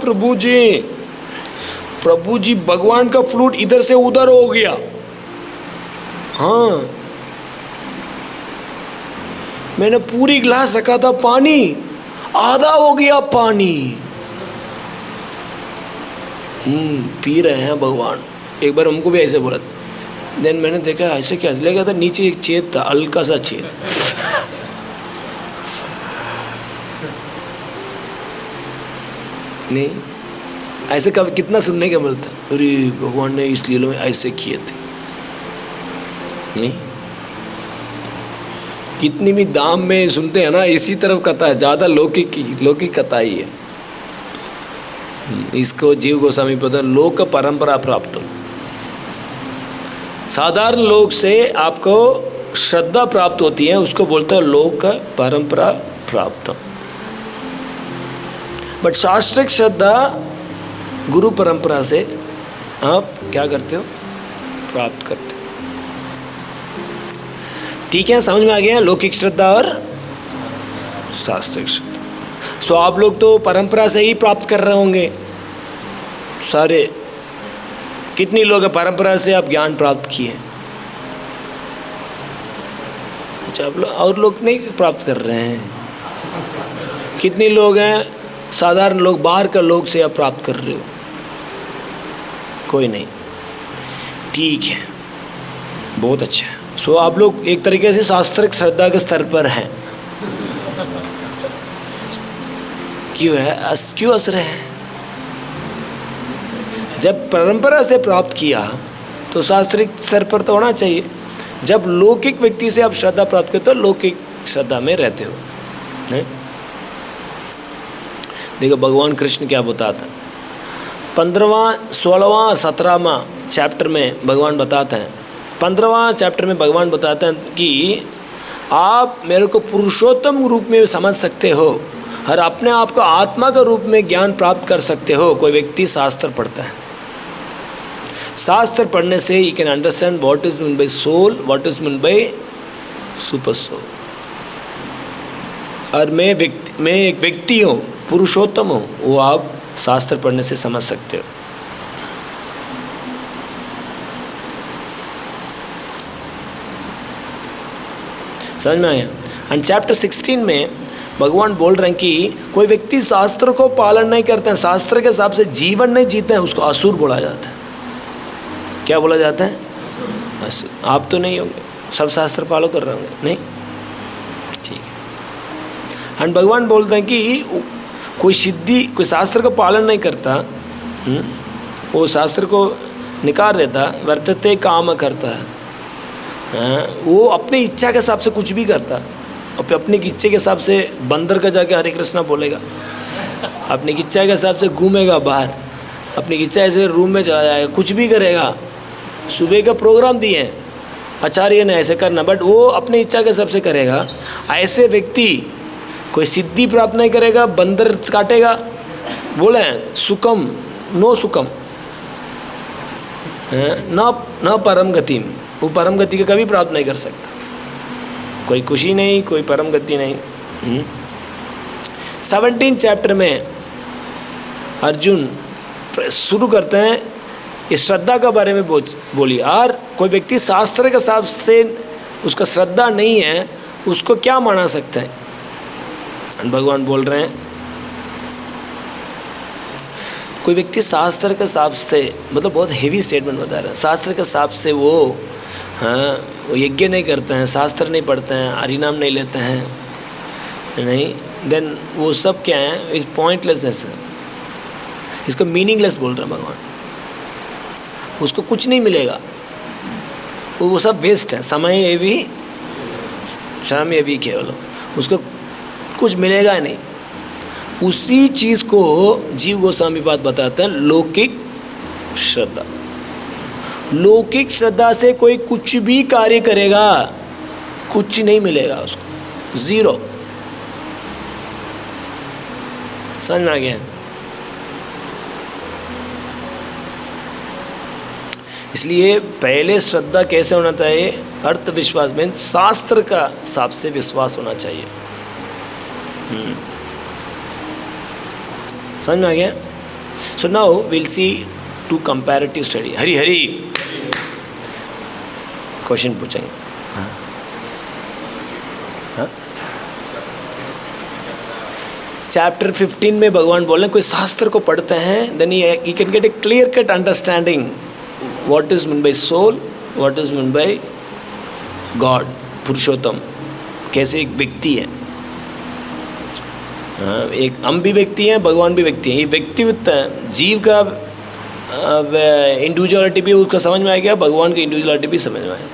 Speaker 1: प्रभु जी भगवान का फ्लूट इधर से उधर हो गया। हाँ, मैंने पूरी गिलास रखा था पानी, आधा हो गया पानी। पी रहे हैं भगवान। एक बार हमको भी ऐसे बोला, देन मैंने देखा ऐसे क्या लगा था, नीचे एक छेद था, हल्का सा छेद। नहीं ऐसे कब कितना सुनने का मिलता, अरे भगवान ने इस लीला में ऐसे किए थे। नहीं, कितनी भी दाम में सुनते हैं ना, इसी तरफ कथा है, ज़्यादा लौकिक कथा ही है। इसको जीव गोस्वामी पता, लोक का परंपरा प्राप्त हो। साधारण लोग से आपको श्रद्धा प्राप्त होती है, उसको बोलते हैं लोक का परंपरा प्राप्त। बट शास्त्रिक श्रद्धा गुरु परंपरा से आप क्या करते हो? प्राप्त करते हो। ठीक है, समझ में आ गया लौकिक श्रद्धा और शास्त्रिक श्रद्धा। सो आप लोग तो परंपरा से ही प्राप्त कर रहे होंगे सारे। कितनी लोग हैं परंपरा से आप ज्ञान प्राप्त किए? अच्छा, आप लोग और लोग नहीं प्राप्त कर रहे हैं? कितने लोग हैं साधारण लोग, बाहर का लोग से आप प्राप्त कर रहे हो? कोई नहीं। ठीक है, बहुत अच्छा है। सो आप लोग एक तरीके से शास्त्रिक श्रद्धा के स्तर पर हैं। क्यों है? क्यों असर है? जब परंपरा से प्राप्त किया तो शास्त्रिक स्तर पर तो होना चाहिए। जब लौकिक व्यक्ति से आप श्रद्धा प्राप्त करते हो, लौकिक श्रद्धा में रहते हो। नहीं? देखो भगवान कृष्ण क्या बताता है, 15वां, 16वां, 17वां चैप्टर में भगवान बताते हैं। 15वां चैप्टर में भगवान बताते हैं कि आप मेरे को पुरुषोत्तम रूप में समझ सकते हो और अपने आप को आत्मा का रूप में ज्ञान प्राप्त कर सकते हो। कोई व्यक्ति शास्त्र पढ़ता है, शास्त्र पढ़ने से you can understand what is mean by soul, what is mean by super soul. और मैं एक व्यक्ति हूँ, पुरुषोत्तम हूँ, वो आप शास्त्र पढ़ने से समझ सकते हो। समझ में आया? एंड चैप्टर 16 में भगवान बोल रहे हैं कि कोई व्यक्ति शास्त्र को पालन नहीं करते हैं, शास्त्र के हिसाब से जीवन नहीं जीते हैं, उसको असुर बोला जाता है। क्या बोला जाता है? असुर। आप तो नहीं होंगे, सब शास्त्र फॉलो कर रहे होंगे? नहीं, ठीक है। एंड भगवान बोलते हैं कि कोई शास्त्र को पालन नहीं करता, वो शास्त्र को निकार देता, वर्तते काम करता है। वो अपनी इच्छा के हिसाब से कुछ भी करता, अपनी इच्छा के हिसाब से बंदर का जाके हरे कृष्णा बोलेगा, अपनी इच्छा के हिसाब से घूमेगा बाहर, अपनी इच्छा ऐसे रूम में चला जाएगा, कुछ भी करेगा। सुबह का प्रोग्राम दिए हैं आचार्य ने ऐसे करना, बट वो अपनी इच्छा के हिसाब से करेगा। ऐसे व्यक्ति कोई सिद्धि प्राप्त नहीं करेगा, बंदर काटेगा। बोले सुखम नो सुखम न परम गति, वो परम गति का कभी प्राप्त नहीं कर सकता। कोई खुशी नहीं, कोई परम गति नहीं। 17 चैप्टर में अर्जुन शुरू करते हैं ये श्रद्धा के बारे में बोलिए। और कोई व्यक्ति शास्त्र के हिसाब से उसका श्रद्धा नहीं है, उसको क्या माना सकता है? भगवान बोल रहे हैं कोई व्यक्ति शास्त्र के हिसाब से, मतलब बहुत हेवी स्टेटमेंट बता रहे हैं, शास्त्र के हिसाब से वो वो यज्ञ नहीं करते हैं, शास्त्र नहीं पढ़ते हैं, हरिनाम नहीं लेते हैं, नहीं, देन वो सब क्या है? इस पॉइंटलेसनेस है, इसको मीनिंगलेस बोल रहे हैं भगवान। उसको कुछ नहीं मिलेगा, वो सब वेस्ट है। समय ये भी, श्रम ये भी केवल, उसको कुछ मिलेगा ही नहीं। उसी चीज़ को जीव गोस्वामी बात बताते हैं, लौकिक श्रद्धा। लौकिक श्रद्धा से कोई कुछ भी कार्य करेगा, कुछ नहीं मिलेगा उसको, जीरो। समझ में आ गया? इसलिए पहले श्रद्धा कैसे होना चाहिए? अर्थ विश्वास में शास्त्र का हिसाब से विश्वास होना चाहिए। समझ में आ गया? So now will see to comparative study. Hari Hari question पूछेंगे। हाँ, चैप्टर 15 में भगवान बोल रहे हैं कोई शास्त्र को पढ़ते हैं, then you can get a clear cut understanding what is mean by soul, what is mean by God, Purushottam कैसे एक व्यक्ति है। एक हम भी व्यक्ति हैं, भगवान भी व्यक्ति हैं। ये व्यक्तित्व है, जीव का इंडिविजुअलिटी भी उसको समझ में आ गया, भगवान की इंडिविजुअलिटी भी समझ में आया।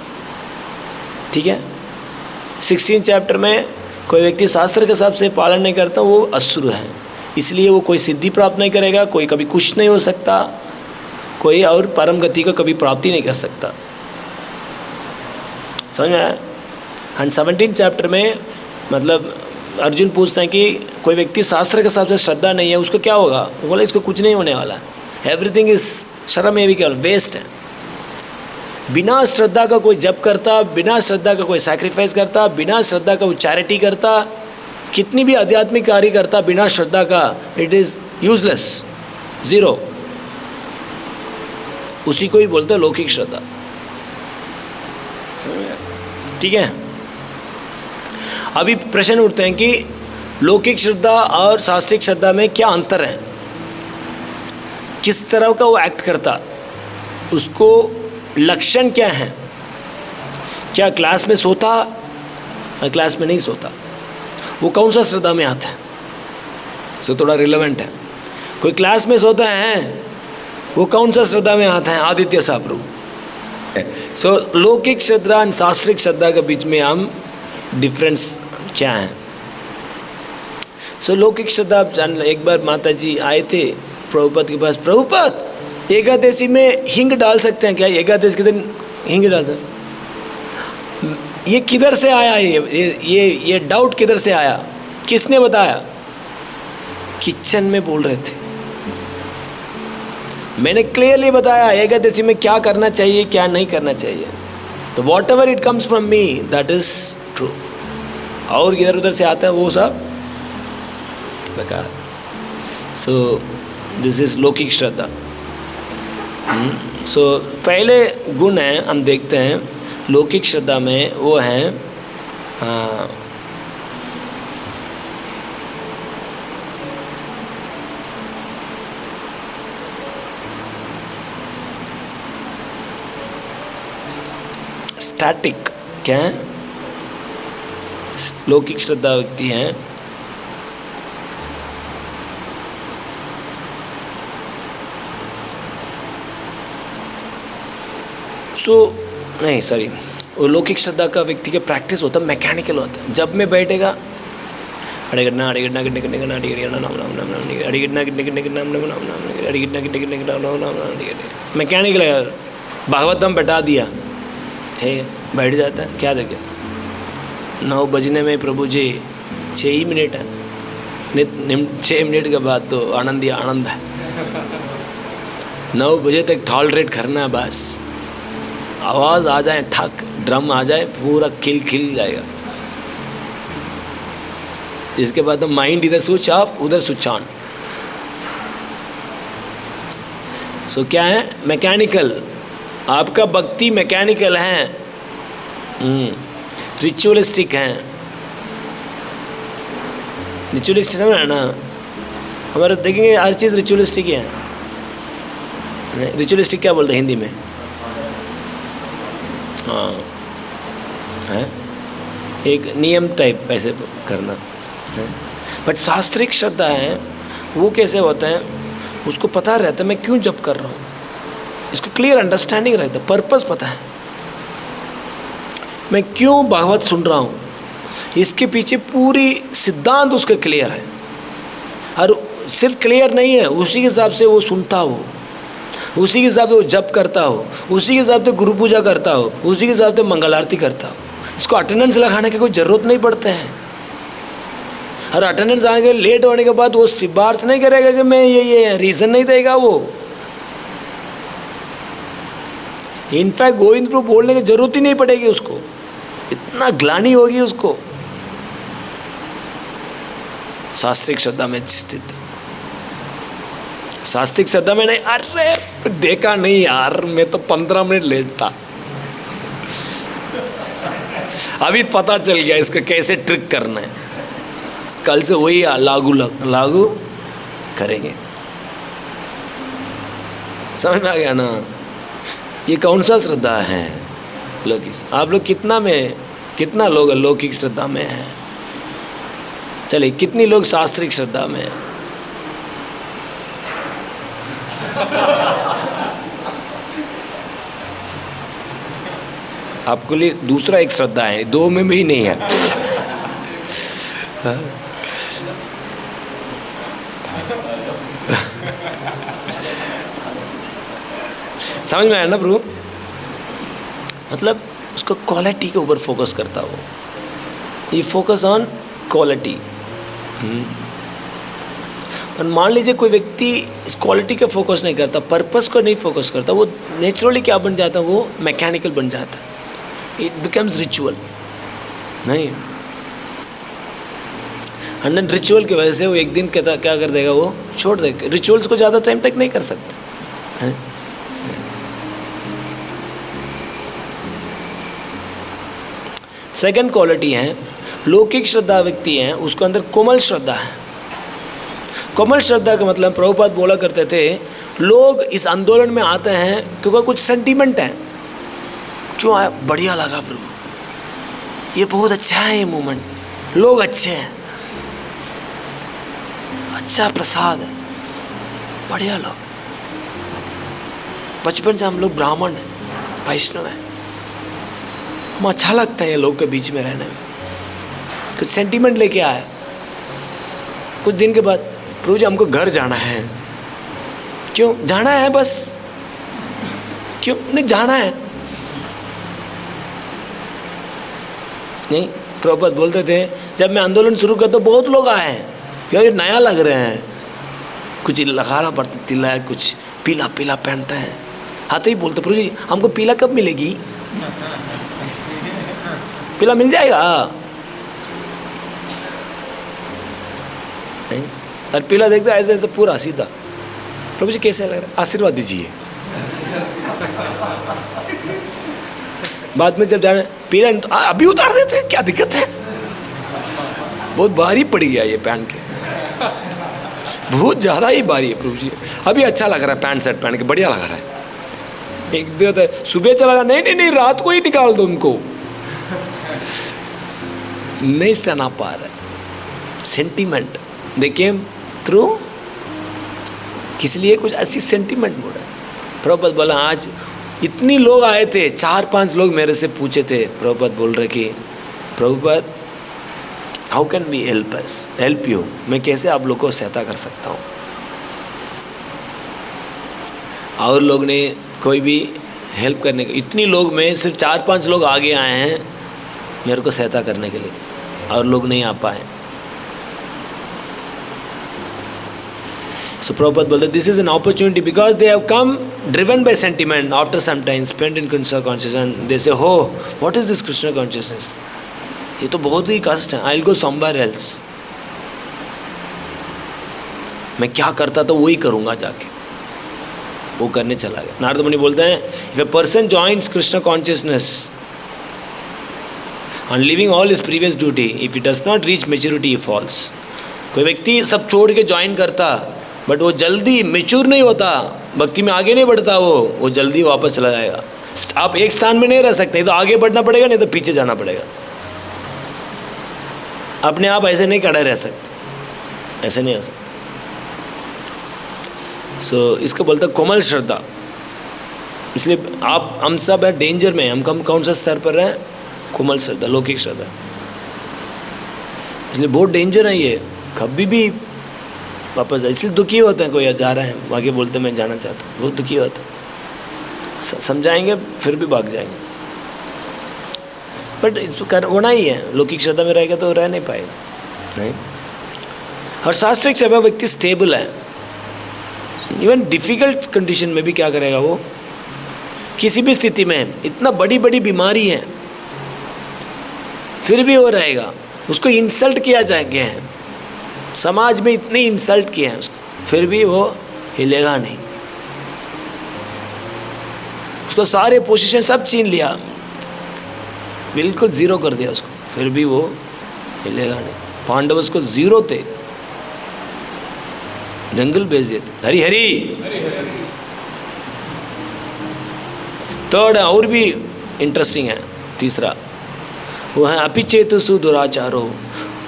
Speaker 1: ठीक है? 16 चैप्टर में कोई व्यक्ति शास्त्र के हिसाब से पालन नहीं करता, वो असुर है, इसलिए वो कोई सिद्धि प्राप्त नहीं करेगा, कोई कभी कुछ नहीं हो सकता, कोई और परम गति को कभी प्राप्ति नहीं कर सकता। समझ में आया? एंड 17 चैप्टर में मतलब अर्जुन पूछते हैं कि कोई व्यक्ति शास्त्र के हिसाब से श्रद्धा नहीं है, उसको क्या होगा? वो बोला इसको कुछ नहीं होने वाला, एवरीथिंग इज शर्म ये भी केवल वेस्ट है। बिना श्रद्धा का कोई जप करता, बिना श्रद्धा का कोई सैक्रिफाइस करता, बिना श्रद्धा का वो चैरिटी करता, कितनी भी आध्यात्मिक कार्य करता, बिना श्रद्धा का इट इज़ यूजलेस, ज़ीरो। उसी को ही बोलते हैं लौकिक श्रद्धा। ठीक है? अभी प्रश्न उठते हैं कि लौकिक श्रद्धा और शास्त्रिक श्रद्धा में क्या अंतर है, किस तरह का वो एक्ट करता, उसको लक्षण क्या है? क्या क्लास में सोता या क्लास में नहीं सोता, वो कौन सा श्रद्धा में आता है? सो थोड़ा रिलेवेंट है। कोई क्लास में सोता है, वो कौन सा श्रद्धा में आता है? आदित्य साप्रभु। सो लौकिक श्रद्धा और शास्त्रिक श्रद्धा के बीच में हम डिफरेंस क्या है? सो लौकिक श्रद्धा आप जान लो। एक बार माता जी आए थे प्रभुपाद के पास, प्रभुपाद एकादशी में हिंग डाल सकते हैं क्या? एकादशी के दिन हिंग डाल सकते? ये किधर से आया? ये डाउट किधर से आया? किसने बताया? किचन में बोल रहे थे। मैंने क्लियरली बताया एकादशी में क्या करना चाहिए, क्या नहीं करना चाहिए। तो what ever it comes from me that is true, और इधर उधर से आता है वो सब बेकार। सो दिस इज लौकिक श्रद्धा। सो पहले गुण है हम देखते हैं लौकिक श्रद्धा में, वो है स्टैटिक। क्या है? लौकिक श्रद्धा व्यक्ति हैं नहीं सॉरी, वो लौकिक श्रद्धा का व्यक्ति का प्रैक्टिस होता है मैकेनिकल होता है। जब मैं बैठेगा अड़िगड़ना अड़िगड़ना गिडने गिडने गिडना अड़िगड़ना नाम नाम नाम नाम अड़िगड़ना गिडने गिडने गिडना नाम नाम नाम अड़िगड़ना गिडने गिडने गिडना नाम नाम नाम मैकेनिकल है। भागवतम बैठा दिया, ठीक है, बैठ जाता है। क्या देखे 9 बजने में प्रभु जी 6 ही मिनट है, 6 मिनट के बाद तो आनंद ही आनंद है। 9 बजे तक टॉलरेट करना है बस। आवाज़ आ जाए, ठक ड्रम आ जाए, पूरा खिल जाएगा। इसके बाद तो माइंड इधर स्विच ऑफ उधर स्विच ऑन। सो क्या है? मैकेनिकल। आपका भक्ति मैकेनिकल है, रिचुअलिस्टिक है। रिचुअलिस्टिक समझ ना, हमारे देखेंगे हर चीज़ रिचुअलिस्टिक ही है। रिचुअलिस्टिक क्या बोलते हैं हिंदी में? हाँ, है एक नियम टाइप ऐसे करना है। बट शास्त्रिक श्रद्धा है वो कैसे होता है? उसको पता रहता है मैं क्यों जप कर रहा हूँ, इसको क्लियर अंडरस्टैंडिंग रहता है, पर्पस पता है मैं क्यों भागवत सुन रहा हूँ, इसके पीछे पूरी सिद्धांत उसके क्लियर है। और सिर्फ क्लियर नहीं है, उसी के हिसाब से वो सुनता हो, उसी के हिसाब से वो जप करता हो, उसी के हिसाब से गुरु पूजा करता हो, उसी के हिसाब से मंगल आरती करता हो। इसको अटेंडेंस लगाने की कोई ज़रूरत नहीं पड़ते हैं। और अटेंडेंस आने के लेट होने के बाद वो सिफारिश नहीं करेगा कि मैं ये रीज़न नहीं देगा वो। इनफैक्ट गोविंद प्रभु बोलने की जरूरत ही नहीं पड़ेगी उसको, इतना ग्लानि होगी उसको शास्त्रिक श्रद्धा में स्थित। शास्त्रिक श्रद्धा में नहीं, अरे देखा नहीं यार, मैं तो 15 मिनट लेट था, अभी पता चल गया इसको कैसे ट्रिक करना है, कल से वही लागू करेंगे। समझ में आ गया ना? ये कौन सा श्रद्धा है? लौकिक। आप लोग कितना लोग लौकिक श्रद्धा में हैं? चलिए, कितनी लोग शास्त्रिक श्रद्धा में हैं? आपके लिए दूसरा एक श्रद्धा है, दो में भी नहीं है। समझ में आया ना प्रभु? मतलब उसको क्वालिटी के ऊपर फोकस करता हो, ये फोकस ऑन क्वालिटी। और मान लीजिए कोई व्यक्ति इस क्वालिटी का फोकस नहीं करता, पर्पस को नहीं फोकस करता, वो नेचुरली क्या बन जाता है? वो मैकेनिकल बन जाता है, इट बिकम्स रिचुअल। नहीं, एंड देन रिचुअल की वजह से वो एक दिन क्या कर देगा? वो छोड़ देगा, रिचुअल्स को ज़्यादा टाइम तक नहीं कर सकता है। सेकंड क्वालिटी है, लौकिक श्रद्धा व्यक्ति हैं उसको अंदर कोमल श्रद्धा है। कोमल श्रद्धा का मतलब प्रभुपाद बोला करते थे, लोग इस आंदोलन में आते हैं क्योंकि कुछ सेंटीमेंट है। क्यों आया? बढ़िया लगा प्रभु, ये बहुत अच्छा है, ये मूवमेंट, लोग अच्छे हैं, अच्छा प्रसाद है, बढ़िया लोग। बचपन से हम लोग ब्राह्मण हैं, वैष्णव हैं, हम अच्छा लगता है ये लोग के बीच में रहने में। कुछ सेंटीमेंट लेके आया, कुछ दिन के बाद प्रभु जी हमको घर जाना है। क्यों जाना है? बस क्यों नहीं जाना है? नहीं, प्रभुपाद बोलते थे जब मैं आंदोलन शुरू करता बहुत लोग आए हैं, यार ये नया लग रहे हैं, कुछ लगाना पड़ता, तिला कुछ पीला पीला पहनते हैं, आते ही बोलते प्रभु जी हमको पीला कब मिलेगी? पीला मिल जाएगा? नहीं, और पीला देखते ऐसे ऐसे पूरा सीधा, प्रभु जी कैसे लग रहा है, आशीर्वाद दीजिए। बाद में जब जाना पीला तो अभी उतार देते, क्या दिक्कत है? बहुत भारी पड़ गया ये पहन के, बहुत ज़्यादा ही भारी है प्रभु जी, अभी अच्छा लग रहा है पैंट शर्ट पहन के, बढ़िया लग रहा है। एक दिन सुबह चला गया, नहीं रात को ही निकाल दो उनको, नहीं सहना पा रहा। सेंटीमेंट देखिए थ्रू किस लिए कुछ ऐसी सेंटीमेंट मोड़ है। प्रभुपाद बोला आज इतनी लोग आए थे, 4-5 लोग मेरे से पूछे थे, प्रभुपाद बोल रहे कि Prabhupada how can we help you, मैं कैसे आप लोग को सहायता कर सकता हूँ। और लोग ने कोई भी हेल्प करने के, इतनी लोग में सिर्फ 4-5 लोग आगे आए हैं मेरे को सहायता करने के लिए, और लोग नहीं आ पाए। So Prabhupada बोलते this is an opportunity because they have come driven by sentiment after some time spent in Krishna consciousness and they say oh what is this Krishna consciousness, ये तो बहुत ही कष्ट है, I'll go somewhere else, मैं क्या करता था वही करूँगा जाके। वो करने चला गया। नारद मुनि बोलते हैं, if a person joins Krishna consciousness on leaving all his previous duty, if it does not reach maturity he falls. कोई व्यक्ति सब छोड़ के ज्वाइन करता बट वो जल्दी मेच्योर नहीं होता, भक्ति में आगे नहीं बढ़ता, वो जल्दी वापस चला जाएगा। आप एक स्थान में नहीं रह सकते, तो आगे बढ़ना पड़ेगा नहीं तो पीछे जाना पड़ेगा। अपने आप ऐसे नहीं खड़े रह सकते, ऐसे नहीं हो सकते। सो इसको बोलते हैं कोमल श्रद्धा। इसलिए हम सब है डेंजर में। हम कौन सा स्तर पर हैं? कोमल श्रद्धा, लौकिक श्रद्धा। इसलिए बहुत डेंजर है ये, कभी भी वापस जाए। इसलिए दुखी होते हैं, कोई जा रहे हैं आगे बोलते मैं जाना चाहता हूँ, बहुत दुखी होता है। समझाएंगे फिर भी भाग जाएंगे। बट इसको होना ही है, लौकिक श्रद्धा में रहेगा तो रह नहीं पाएगा, नहीं। और शास्त्रिक श्रद्धा व्यक्ति स्टेबल है, इवन डिफिकल्ट कंडीशन में भी क्या करेगा वो, किसी भी स्थिति में। इतना बड़ी बड़ी बीमारी है फिर भी वो रहेगा। उसको इंसल्ट किया जाएंगे हैं, समाज में इतने इंसल्ट किए हैं उसको, फिर भी वो हिलेगा नहीं। उसको सारे पोजीशन सब छीन लिया, बिल्कुल जीरो कर दिया उसको, फिर भी वो हिलेगा नहीं। पांडव उसको जीरो थे, जंगल भेज दिए थे। हरी हरी। थर्ड और भी इंटरेस्टिंग है, तीसरा वो है अपिचेतु सुदुराचारो।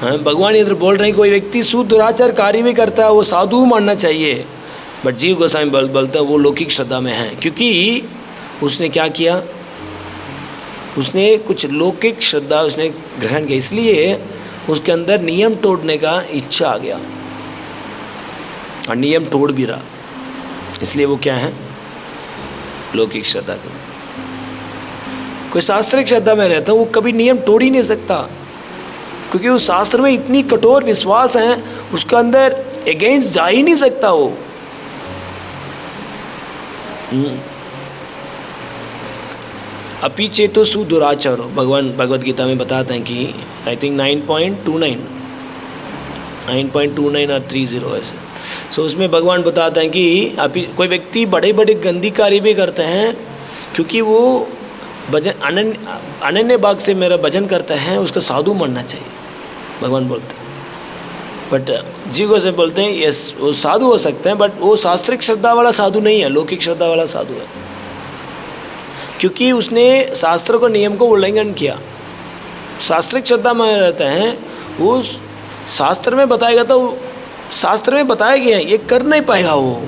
Speaker 1: भगवान इधर बोल रहे हैं कोई व्यक्ति सुदुराचार कार्य भी करता है वो साधु मानना चाहिए, बट जीव गोस्वामी बोलते हैं वो लौकिक श्रद्धा में है, क्योंकि उसने क्या किया, उसने कुछ लौकिक श्रद्धा उसने ग्रहण किया, इसलिए उसके अंदर नियम तोड़ने का इच्छा आ गया और नियम तोड़ भी रहा। इसलिए वो क्या है, लौकिक श्रद्धा का। कोई शास्त्रिक श्रद्धा में रहता है वो कभी नियम तोड़ ही नहीं सकता, क्योंकि उस शास्त्र में इतनी कठोर विश्वास है, उसके अंदर अगेंस्ट जा ही नहीं सकता वो। अपिचेतो सुदुराचारो, भगवान भगवद गीता में बताते हैं कि आई थिंक 9.29 और 30 ऐसे। सो उसमें भगवान बताते हैं कि कोई व्यक्ति बड़े बड़े गंदी कार्य भी करते हैं, क्योंकि वो भजन अनन्य भाग से मेरा भजन करते हैं, उसका साधु मानना चाहिए, भगवान बोलते हैं। बट जीव से बोलते हैं यस वो साधु हो सकते हैं, बट वो शास्त्रिक श्रद्धा वाला साधु नहीं है, लौकिक श्रद्धा वाला साधु है, क्योंकि उसने शास्त्र को नियम को उल्लंघन किया। शास्त्रिक श्रद्धा में रहते हैं, वो शास्त्र में बताएगा तो शास्त्र में बताया गया ये कर नहीं पाएगा, वो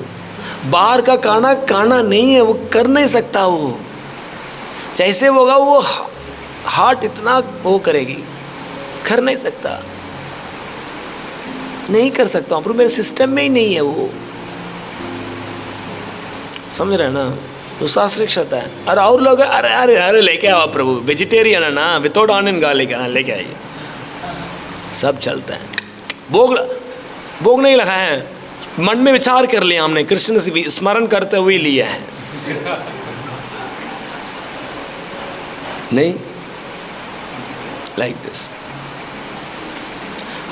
Speaker 1: बाहर का खाना नहीं है, वो कर नहीं सकता, वो जैसे होगा वो हार्ट इतना वो करेगी, कर नहीं सकता, नहीं कर सकता हूँ, मेरे सिस्टम में ही नहीं है वो, समझ रहे हैं ना। वो शास्त्रिक श्रद्धा है। और लोग अरे अरे अरे लेके आओ प्रभु, वेजिटेरियन है ना, विदाउट ऑनियन गार्लिक लेके आइए, सब चलता है। भोग नहीं लगा है, मन में विचार कर लिया हमने, कृष्ण से स्मरण करते हुए लिया है, नहीं लाइक दिस।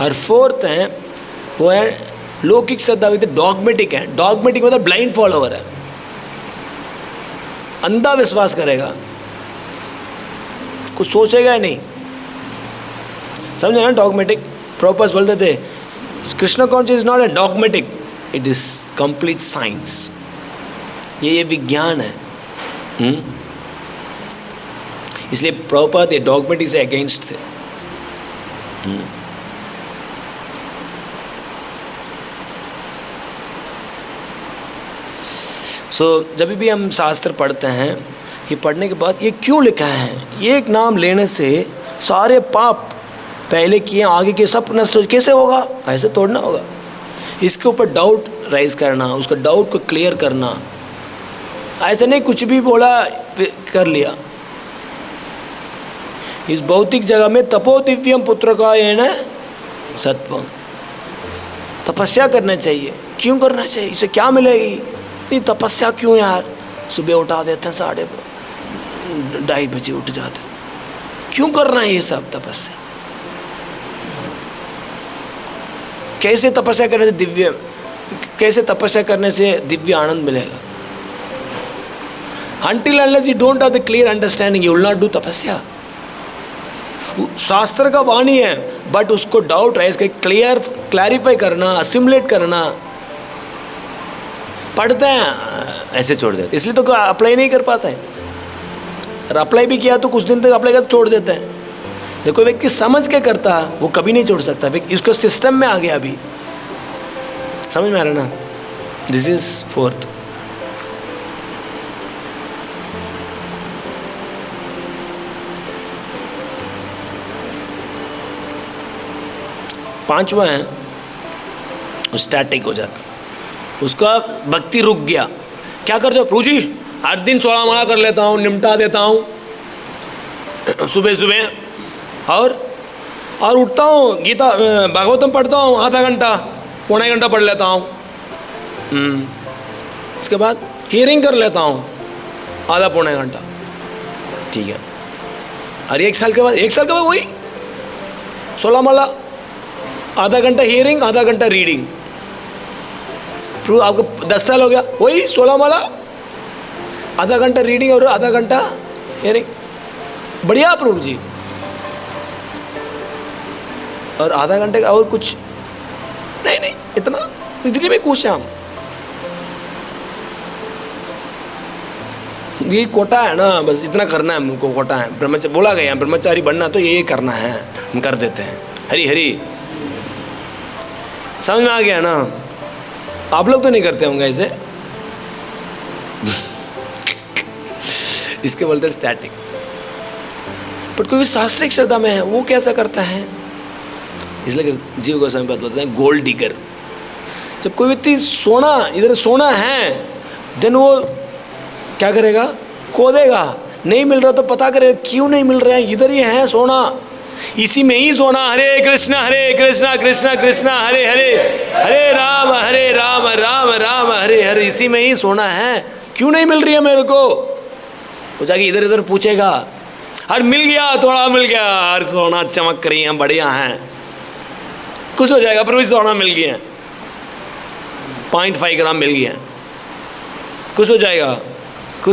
Speaker 1: और फोर्थ है वो है लौकिक श्रद्धा विद डॉगमेटिक है। डॉगमेटिक मतलब ब्लाइंड फॉलोअर है, अंधा विश्वास करेगा, कुछ सोचेगा ही नहीं, समझे ना। डॉगमेटिक प्रॉपर्स बोलते थे Krishna conscious is not a dogmatic, it is complete science, ये विज्ञान है। इसलिए प्रॉपर ये डॉगमेटिक से अगेंस्ट थे। जब भी हम शास्त्र पढ़ते हैं, ये पढ़ने के बाद ये क्यों लिखा है, ये एक नाम लेने से सारे पाप पहले किए आगे के सब नष्ट कैसे होगा, ऐसे तोड़ना होगा। इसके ऊपर डाउट राइज करना, उसका डाउट को क्लियर करना, ऐसे नहीं कुछ भी बोला कर लिया। इस भौतिक जगह में तपो दिव्यम पुत्र का ये न सत्वम, तपस्या करना चाहिए। क्यों करना चाहिए, इसे क्या मिलेगी, इतनी तपस्या क्यों यार। सुबह उठा देते हैं 2:30 बजे उठ जाते हैं, क्यों करना है ये सब तपस्या। कैसे तपस्या करने से दिव्य, कैसे तपस्या करने से दिव्य आनंद मिलेगा, Until unless you don't have the clear understanding, you will not do तपस्या। शास्त्र का वाणी है, बट उसको डाउट है, इसके क्लैरिफाई करना, असिमुलेट करना, पढ़ते हैं ऐसे छोड़ देते, इसलिए तो अप्लाई नहीं कर पाता है। और अप्लाई भी किया तो कुछ दिन तक अप्लाई कर छोड़ देते हैं। देखो व्यक्ति समझ के करता वो कभी नहीं छोड़ सकता, इसको सिस्टम में आ गया अभी, समझ में आ रहा ना। This is fourth. पांचवा है स्टैटिक हो जाता, उसका भक्ति रुक गया। क्या करते हो प्रभु जी? हर दिन 16 माला कर लेता हूँ, निपटा देता हूँ सुबह सुबह, और उठता हूँ, गीता भागवतम पढ़ता हूँ, आधा घंटा पौना घंटा पढ़ लेता हूँ। उसके बाद हियरिंग कर लेता हूँ आधा पौना घंटा, ठीक है। और एक साल के बाद वही 16 माला, आधा घंटा हियरिंग, आधा घंटा रीडिंग। प्रभु आपको 10 साल हो गया, वही 16 माला, आधा घंटा रीडिंग और आधा घंटा हियरिंग। बढ़िया प्रभु जी। और आधा घंटे का और कुछ नहीं, इतनी में खुश हैं हम। ये कोटा है ना, बस इतना करना है हमको, कोटा है। ब्रह्मचारी बोला गया, ब्रह्मचारी बनना तो ये करना है, हम कर देते हैं। हरी हरी, समझ में आ गया ना। आप लोग तो नहीं करते होंगे ऐसे इसके बोलते हैं स्टैटिक। बट कोई भी शास्त्रिक श्रद्धा में है वो कैसा करता है, इसलिए जीव गोस्वामी बात बोलते हैं गोल्ड डिगर। जब कोई व्यक्ति सोना, इधर सोना है, देन वो क्या करेगा? खोदेगा। नहीं मिल रहा तो पता करेगा क्यों नहीं मिल रहा है, इधर ही है सोना, इसी में ही सोना। हरे कृष्णा कृष्णा कृष्णा हरे हरे, हरे राम राम राम हरे हरे, इसी में ही सोना है। क्यों नहीं मिल रही है मेरे को? वो जाके इधर इधर पूछेगा, और मिल गया, थोड़ा मिल गया, हर सोना चमक रही है, बढ़िया है, खुश हो जाएगा। पर सोना मिल गया, 0.5 ग्राम मिल गया, खुश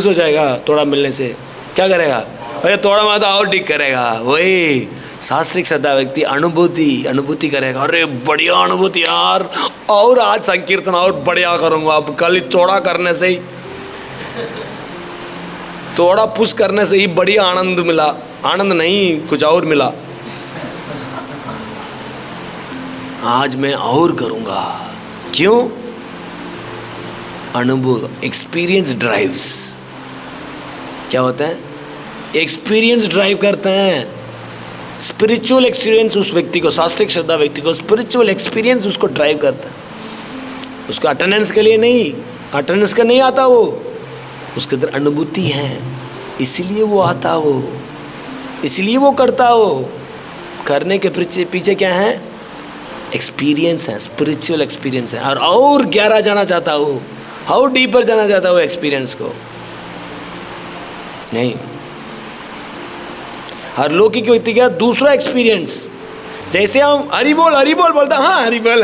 Speaker 1: हो जाएगा थोड़ा मिलने से। क्या करेगा? अरे थोड़ा माता और डिग करेगा। वही शास्त्रिक श्रद्धा व्यक्ति अनुभूति करेगा। अरे बढ़िया अनुभूति यार, और आज संकीर्तन और बढ़िया करूँगा। अब कल चौड़ा करने से ही, थोड़ा पुश करने से ही बढ़िया आनंद मिला। आनंद नहीं, कुछ और मिला। आज मैं और करूँगा। क्यों? अनुभव, एक्सपीरियंस ड्राइव्स। क्या होता है? एक्सपीरियंस ड्राइव करते हैं। स्पिरिचुअल एक्सपीरियंस उस व्यक्ति को, शास्त्रिक श्रद्धा व्यक्ति को स्पिरिचुअल एक्सपीरियंस उसको ड्राइव करता है। उसको अटेंडेंस के लिए नहीं, अटेंडेंस का नहीं आता वो, उसके अंदर अनुभूति है, इसलिए वो आता हो, इसलिए वो करता हो। करने के पीछे क्या है? एक्सपीरियंस है, स्पिरिचुअल एक्सपीरियंस है। और गहरा जाना चाहता हो, और डीपर जाना चाहता हो एक्सपीरियंस को, नहीं। हर लौकिक व्यक्ति का दूसरा एक्सपीरियंस, जैसे हम हरि बोल बोलता, हाँ हरि बोल,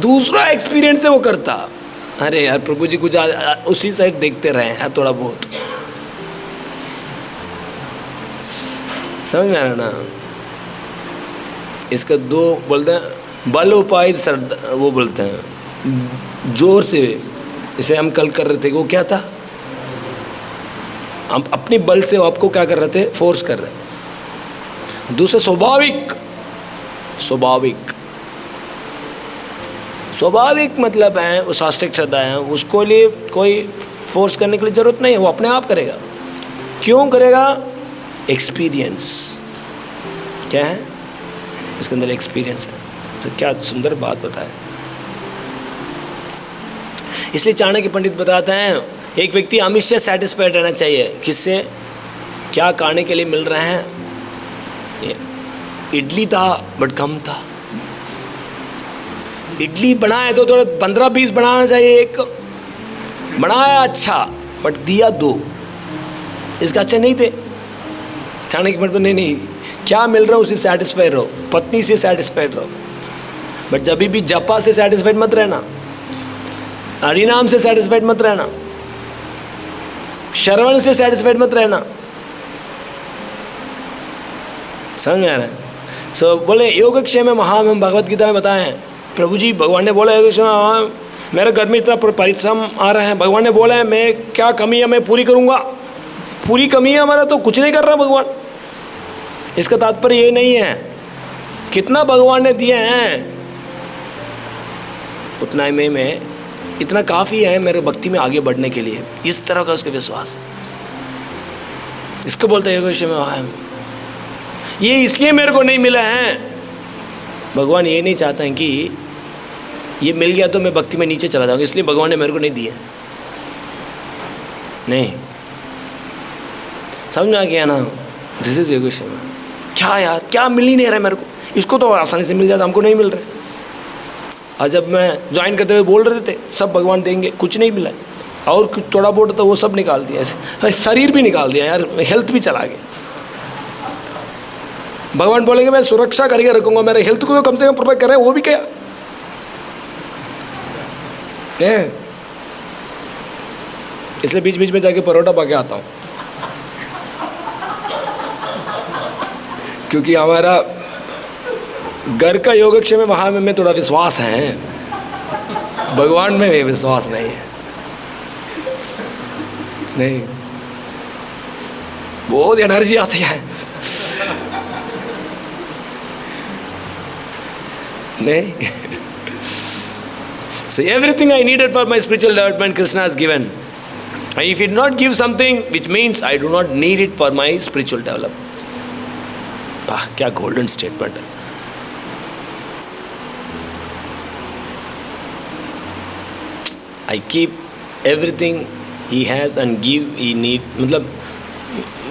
Speaker 1: दूसरा एक्सपीरियंस है वो करता। अरे यार प्रभु जी कुछ उसी साइड देखते रहे हैं थोड़ा बहुत, समझ में आ रहा ना। इसका 2 बोलते हैं बल उपाय श्रद्धा, वो बोलते हैं जोर से। जैसे हम कल कर रहे थे, वो क्या था? हम अपने बल से आपको क्या कर रहे थे? फोर्स कर रहे थे। दूसरा स्वाभाविक मतलब है वो शास्त्रिक श्रद्धा है, उसको लिए कोई फोर्स करने के लिए ज़रूरत नहीं है, वो अपने आप करेगा। क्यों करेगा? एक्सपीरियंस। क्या है इसके अंदर? एक्सपीरियंस है। तो क्या सुंदर बात बताए। इसलिए चाणक्य पंडित बताते हैं एक व्यक्ति हमेशा सेटिस्फाइड रहना चाहिए। किससे? क्या खाने के लिए मिल रहे हैं। इडली था बट कम था, इडली बनाए तो थोड़े 15-20 बनाना चाहिए। एक बनाया अच्छा बट दिया 2, इसका अच्छा नहीं थे। चाणक्य पंडित नहीं, क्या मिल रहा है उसे सेटिस्फाइड रहो, पत्नी से सेटिस्फाइड रहो। बट जब भी जपा से सेटिस्फाइड मत रहना, हरिनाम से सेटिस्फाइड मत रहना। श्रवण से सेटिस्फाइड मत रहना। समझ में आ रहा है? सो बोले योगक्षेम महाम, भगवत गीता में बताएं प्रभु जी, भगवान ने बोला योगक्षेम, मेरे घर में इतना परिश्रम आ रहा है, भगवान ने बोला है मैं क्या कमी है मैं पूरी करूँगा, पूरी कमी है हमारा तो कुछ नहीं कर रहा भगवान। इसका तात्पर्य ये नहीं है कितना भगवान ने दिए हैं उतना ही में इतना काफ़ी है मेरे भक्ति में आगे बढ़ने के लिए, इस तरह का उसका विश्वास है। इसको बोलते हैं योगक्षेम महाम। ये इसलिए मेरे को नहीं मिला है, भगवान ये नहीं चाहते हैं कि ये मिल गया तो मैं भक्ति में नीचे चला जाऊँगा, इसलिए भगवान ने मेरे को नहीं दिया। नहीं, समझ में आ गया ना? दिस इज योगक्षेम। क्या यार, क्या मिल ही नहीं रहा है मेरे को, इसको तो आसानी से मिल जाता, हमको नहीं मिल रहा है। और जब मैं ज्वाइन करते हुए बोल रहे थे सब भगवान देंगे, कुछ नहीं मिला, और कुछ थोड़ा बहुत था वो सब निकाल दिया, ऐसे शरीर भी निकाल दिया यार, हेल्थ भी चला गया। भगवान बोलेंगे मैं सुरक्षा करके रखूंगा, मेरे हेल्थ को तो कम से कम प्रोटेक्ट करें, वो भी क्या है। इसलिए बीच बीच में जाके परोठा पा के आता हूँ, क्योंकि हमारा घर का योगक्षेम वहाँ में थोड़ा विश्वास है, भगवान में विश्वास नहीं है। नहीं, बहुत एनर्जी आती है। नहीं, so everything I needed for my spiritual development Krishna has given. And if he did not give something, which means I do not need it for my spiritual development. क्या golden statement है। I keep everything he has and give he need, मतलब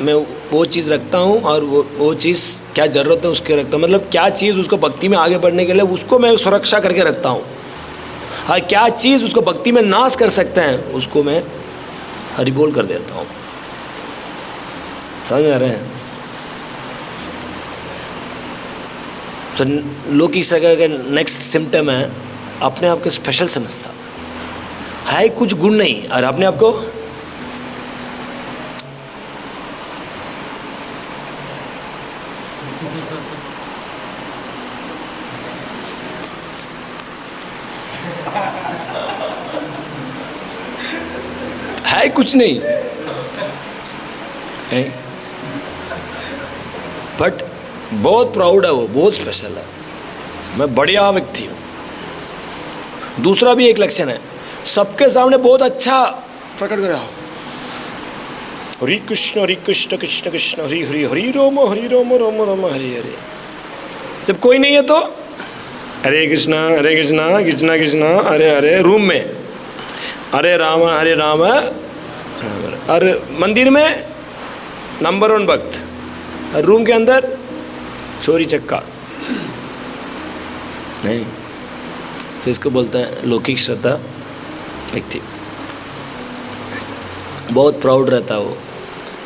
Speaker 1: मैं वो चीज़ रखता हूँ और वो चीज़ क्या ज़रूरत है उसके रखता हूँ, मतलब क्या चीज़ उसको भक्ति में आगे बढ़ने के लिए उसको मैं सुरक्षा करके रखता हूँ, और क्या चीज़ उसको भक्ति में नाश कर सकते हैं उसको मैं हरि बोल कर देता हूँ। समझ में आ रहे हैं? तो लोग की सगा का नेक्स्ट सिम्टम है अपने आप को स्पेशल समझता है, कुछ गुण नहीं और अपने आप को है कुछ नहीं है, बट बहुत प्राउड है वो, बहुत स्पेशल है, मैं बढ़िया व्यक्ति हूँ। दूसरा भी एक लक्षण है, सबके सामने बहुत अच्छा प्रकट कर रहा हो, हरि कृष्ण कृष्ण कृष्ण हरि हरि हरि राम राम राम हरि हरि। जब कोई नहीं है तो हरे कृष्णा कृष्णा कृष्णा हरे हरे, रूम में हरे राम और मंदिर में नंबर 1 भक्त, और रूम के अंदर चोरी चक्का नहीं। तो इसको बोलते हैं लौकिक श्रद्धा व्यक्ति। बहुत प्राउड रहता वो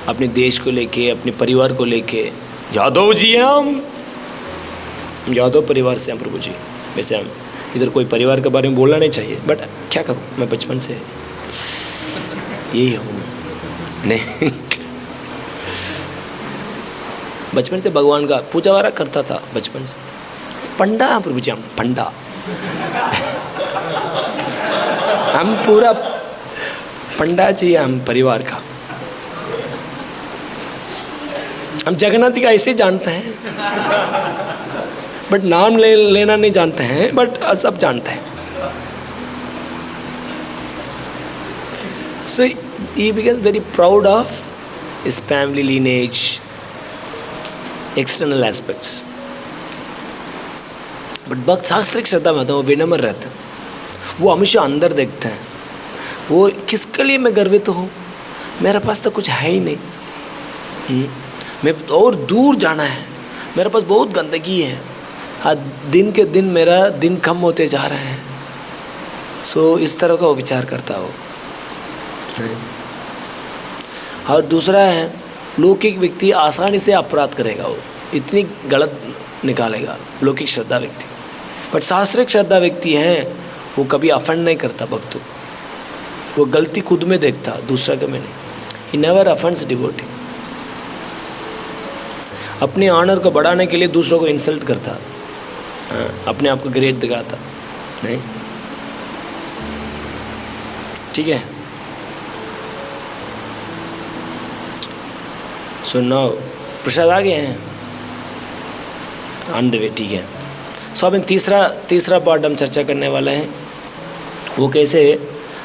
Speaker 1: अपने देश को लेके, अपने परिवार को लेके। यादव जी हैं हम यादव परिवार से हैं प्रभु जी। वैसे हम इधर कोई परिवार के बारे में बोलना नहीं चाहिए, बट क्या करूँ, मैं बचपन से यही हूँ। नहीं, बचपन से भगवान का पूजा वारा करता था बचपन से। पंडा प्रभु जी, हम पंडा हम पूरा पंडा जी, हम परिवार का। हम जगन्नाथ जी का ऐसे जानते हैं, बट नाम लेना नहीं जानते हैं, बट सब जानते हैं। So he becomes very proud of his family lineage, external aspects. But भक्त शास्त्रिक श्रद्धा में तो वो विनम्र रहते हैं, वो हमेशा अंदर देखते हैं। वो किसके लिए मैं गर्वित हूँ, मेरे पास तो कुछ है ही नहीं, मैं और दूर जाना है, मेरे पास बहुत गंदगी है, आज दिन के दिन मेरा दिन कम होते जा रहे हैं। सो इस तरह का वो विचार करता हो। और दूसरा है लौकिक व्यक्ति आसानी से अपराध करेगा, वो इतनी गलत निकालेगा लौकिक श्रद्धा व्यक्ति। बट शास्त्रिक श्रद्धा व्यक्ति हैं वो कभी अफेंड नहीं करता भक्तों, वो गलती खुद में देखता, दूसरा के में नहीं। He never offends devotee. अपने ऑनर को बढ़ाने के लिए दूसरों को इंसल्ट करता, अपने आप को ग्रेट दिखाता नहीं। ठीक है। सो नाउ प्रसाद आ गए हैं ऑन द वे। ठीक है। सो अब तीसरा पार्ट हम चर्चा करने वाले हैं, वो कैसे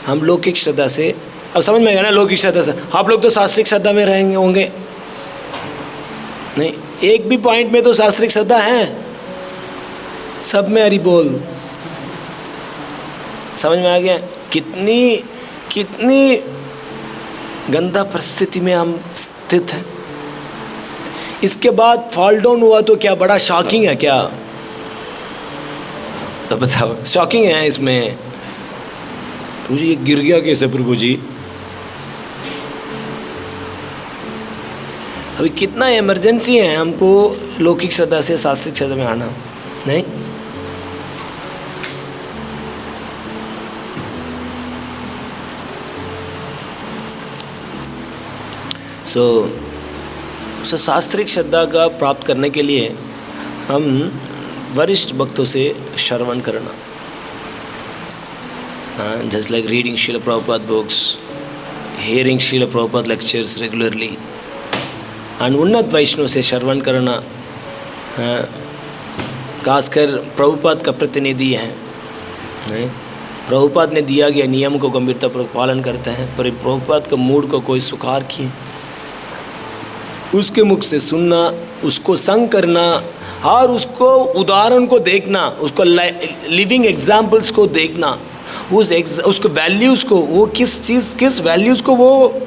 Speaker 1: हम लौकिक श्रद्धा से, अब समझ में आएगा ना लौकिक श्रद्धा से। आप लोग तो शास्त्रिक श्रद्धा में रहेंगे होंगे नहीं, एक भी पॉइंट में तो शास्त्रिक श्रद्धा है, सब में हरि बोल। समझ में आ गया कितनी गंदा परिस्थिति में हम स्थित हैं। इसके बाद फॉल डाउन हुआ तो क्या बड़ा शॉकिंग है क्या? तो बताओ, शॉकिंग है इसमें। प्रभु जी ये गिर गया कैसे प्रभु जी? अभी कितना इमरजेंसी है हमको लौकिक श्रद्धा से शास्त्रिक श्रद्धा में आना, नहीं? सो शास्त्रिक श्रद्धा का प्राप्त करने के लिए हम वरिष्ठ भक्तों से श्रवण करना, just like reading Srila Prabhupada books, hearing Srila Prabhupada lectures regularly, and उन्नत वैष्णव से श्रवण करना, खासकर प्रभुपाद का प्रतिनिधि हैं, प्रभुपाद ने दिया गया नियम को गंभीरतापूर्वक पालन करते हैं, पर प्रभुपाद का मूड को कोई सुखार किए, उसके मुख से सुनना, उसको संग करना और उसको उदाहरण को देखना, उसको लिविंग एग्जाम्पल्स को देखना, उसको वैल्यूज़ को, वो किस वैल्यूज़ को वो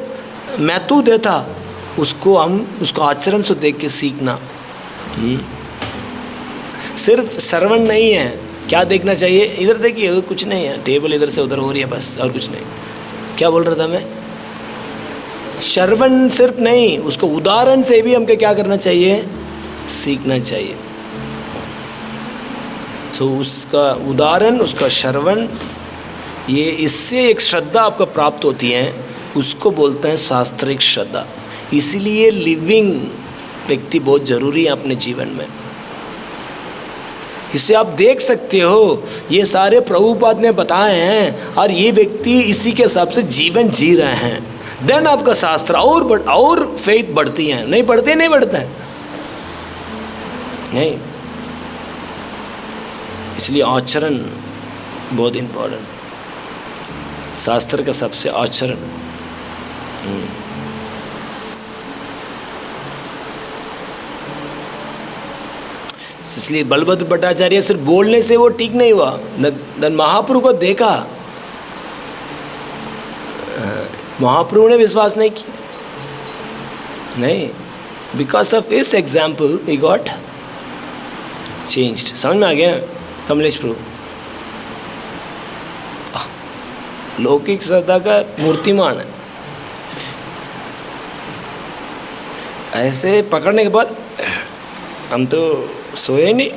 Speaker 1: महत्व देता, उसको आचरण से देख के सीखना। सिर्फ श्रवण नहीं है, क्या देखना चाहिए? इधर देखिए कुछ नहीं है, टेबल इधर से उधर हो रही है बस, और कुछ नहीं। क्या बोल रहा था मैं? श्रवण सिर्फ नहीं, उसको उदाहरण से भी हमको क्या करना चाहिए? सीखना चाहिए। सो उसका उदाहरण, उसका श्रवण, ये इससे एक श्रद्धा आपको प्राप्त होती है, उसको बोलते हैं शास्त्रिक श्रद्धा। इसीलिए लिविंग व्यक्ति बहुत ज़रूरी है अपने जीवन में। इससे आप देख सकते हो ये सारे प्रभुपाद ने बताए हैं और ये व्यक्ति इसी के हिसाब से जीवन जी रहे हैं, देन आपका शास्त्र और फेथ बढ़ती है। नहीं बढ़ते, नहीं बढ़ता है, नहीं। इसलिए आचरण बहुत इम्पोर्टेंट, शास्त्र का सबसे आचरण। इसलिए बलभद्र भट्टाचार्य सिर्फ बोलने से वो ठीक नहीं हुआ, महाप्रभु को देखा, महाप्रभु ने विश्वास नहीं किया, नहीं, बिकॉज ऑफ इस एग्जाम्पल ही गॉट चेंज्ड। समझ में आ गया कमलेश प्रभु? लौकिक श्रद्धा का मूर्तिमान है। ऐसे पकड़ने के बाद हम तो सोए नहीं।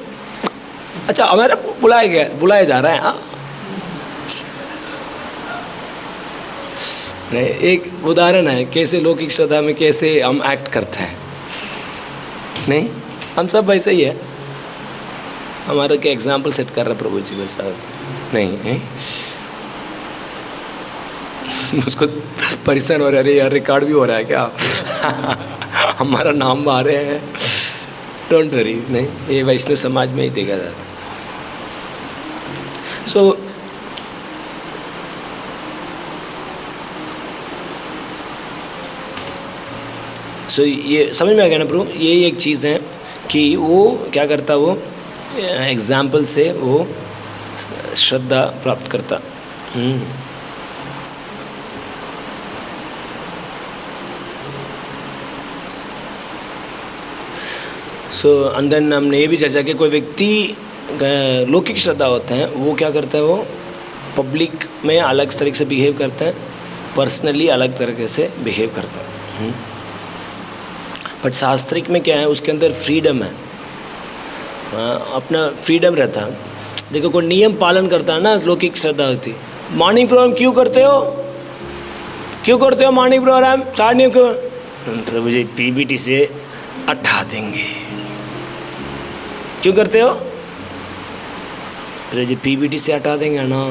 Speaker 1: अच्छा, हमारा बुलाया जा रहा है। हाँ, नहीं, एक उदाहरण है कैसे लौकिक श्रद्धा में कैसे हम एक्ट करते हैं। नहीं, हम सब वैसे ही है। हमारा क्या एग्जाम्पल सेट कर रहा है प्रभु जी वैसा नहीं। मुझको परेशान हो रहा है, अरे यार रिकॉर्ड भी हो रहा है क्या? हमारा नाम आ रहे हैं। डोंट वरी, नहीं, ये वैष्णव समाज में ही देखा जाता। सो ये समझ में आ गया ना प्रभु? ये एक चीज़ है कि वो क्या करता, वो एग्जाम्पल से वो श्रद्धा प्राप्त करता। सो अंदर हमने ये भी चर्चा की, कोई व्यक्ति लौकिक श्रद्धा होते हैं वो क्या करते हैं, वो पब्लिक में अलग तरीके से बिहेव करते हैं, पर्सनली अलग तरीके से बिहेव करते हैं। बट शास्त्रिक में क्या है, उसके अंदर फ्रीडम है, अपना फ्रीडम रहता है। देखो कोई नियम पालन करता है ना, लौकिक श्रद्धा होती। मॉर्निंग प्रोग्राम क्यों करते हो? क्यों करते हो मॉर्निंग प्रोग्राम 4 नियम क्यों? प्रभु जी पीबीटी से हटा देंगे। क्यों करते हो? प्रभु जी पीबीटी से हटा देंगे ना,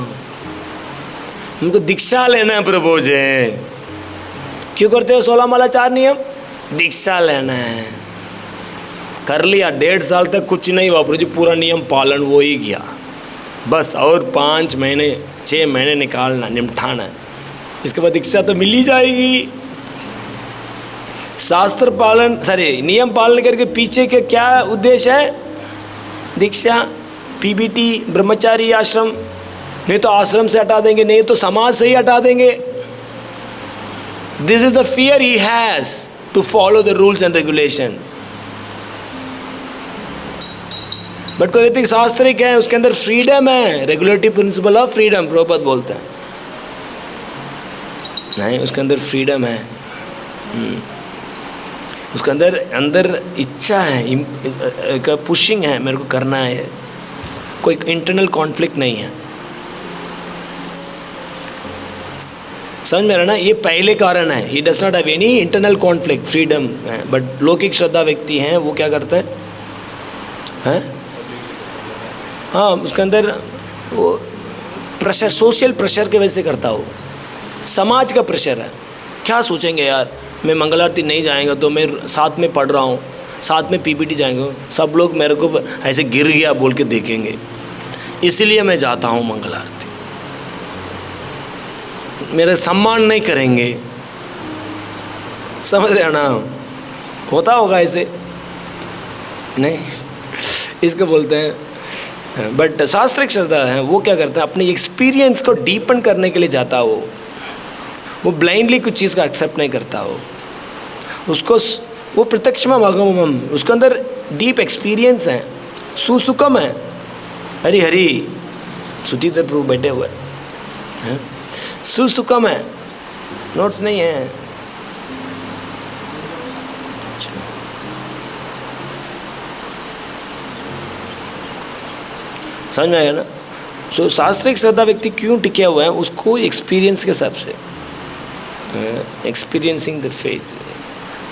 Speaker 1: उनको दीक्षा लेना है प्रभु जी। क्यों करते हो 16 माला 4 नियम? दीक्षा लेना है। कर लिया, 1.5 साल तक कुछ नहीं हुआ प्रभु जी, पूरा नियम पालन हो ही गया, बस और 5 महीने 6 महीने निकालना, निपटाना है, इसके बाद दीक्षा तो मिल ही जाएगी। शास्त्र पालन नियम पालन करके पीछे के क्या उद्देश्य है? दीक्षा, पीबीटी, ब्रह्मचारी आश्रम। नहीं तो आश्रम से हटा देंगे, नहीं तो समाज से ही हटा देंगे। This is the fear he has to follow the rules and regulation. But कोई व्यक्ति शास्त्रिक है, उसके अंदर फ्रीडम है, regulatory principle of freedom Prabhupada बोलते हैं। नहीं, उसके अंदर फ्रीडम है, उसके अंदर इच्छा है, पुशिंग है, मेरे को करना है, कोई इंटरनल कॉन्फ्लिक्ट नहीं है। समझ में रहा ना? ये पहले कारण है, ये does not have any internal conflict, freedom है। बट लौकिक श्रद्धा व्यक्ति हैं, वो क्या करते हैं? हाँ, उसके अंदर वो प्रेशर, सोशल प्रेशर के वजह से करता हो, समाज का प्रेशर है। क्या सोचेंगे यार, मैं मंगल आरती नहीं जाएगा तो मैं साथ में पढ़ रहा हूँ, साथ में पीपीटी जाएंगे, सब लोग मेरे को ऐसे गिर गया बोल के देखेंगे, इसलिए मैं जाता हूँ मंगल आरती, मेरा सम्मान नहीं करेंगे। समझ रहे हो ना? होता होगा ऐसे, नहीं इसको बोलते हैं। बट शास्त्रिक श्रद्धा है, वो क्या करता है, अपने एक्सपीरियंस को डीपन करने के लिए जाता हो, वो ब्लाइंडली कुछ चीज़ का एक्सेप्ट नहीं करता हो, उसको वो प्रत्यक्ष में भागम, उसके अंदर डीप एक्सपीरियंस है, सुसुकम है। हरी हरी सुधीधर प्रभु बैठे हुए हैं, सुसुकम है, नोट्स नहीं है। समझ में आया ना? सो शास्त्रिक श्रद्धा व्यक्ति क्यों टिके हुए हैं, उसको एक्सपीरियंस के हिसाब से, एक्सपीरियंसिंग द फेथ,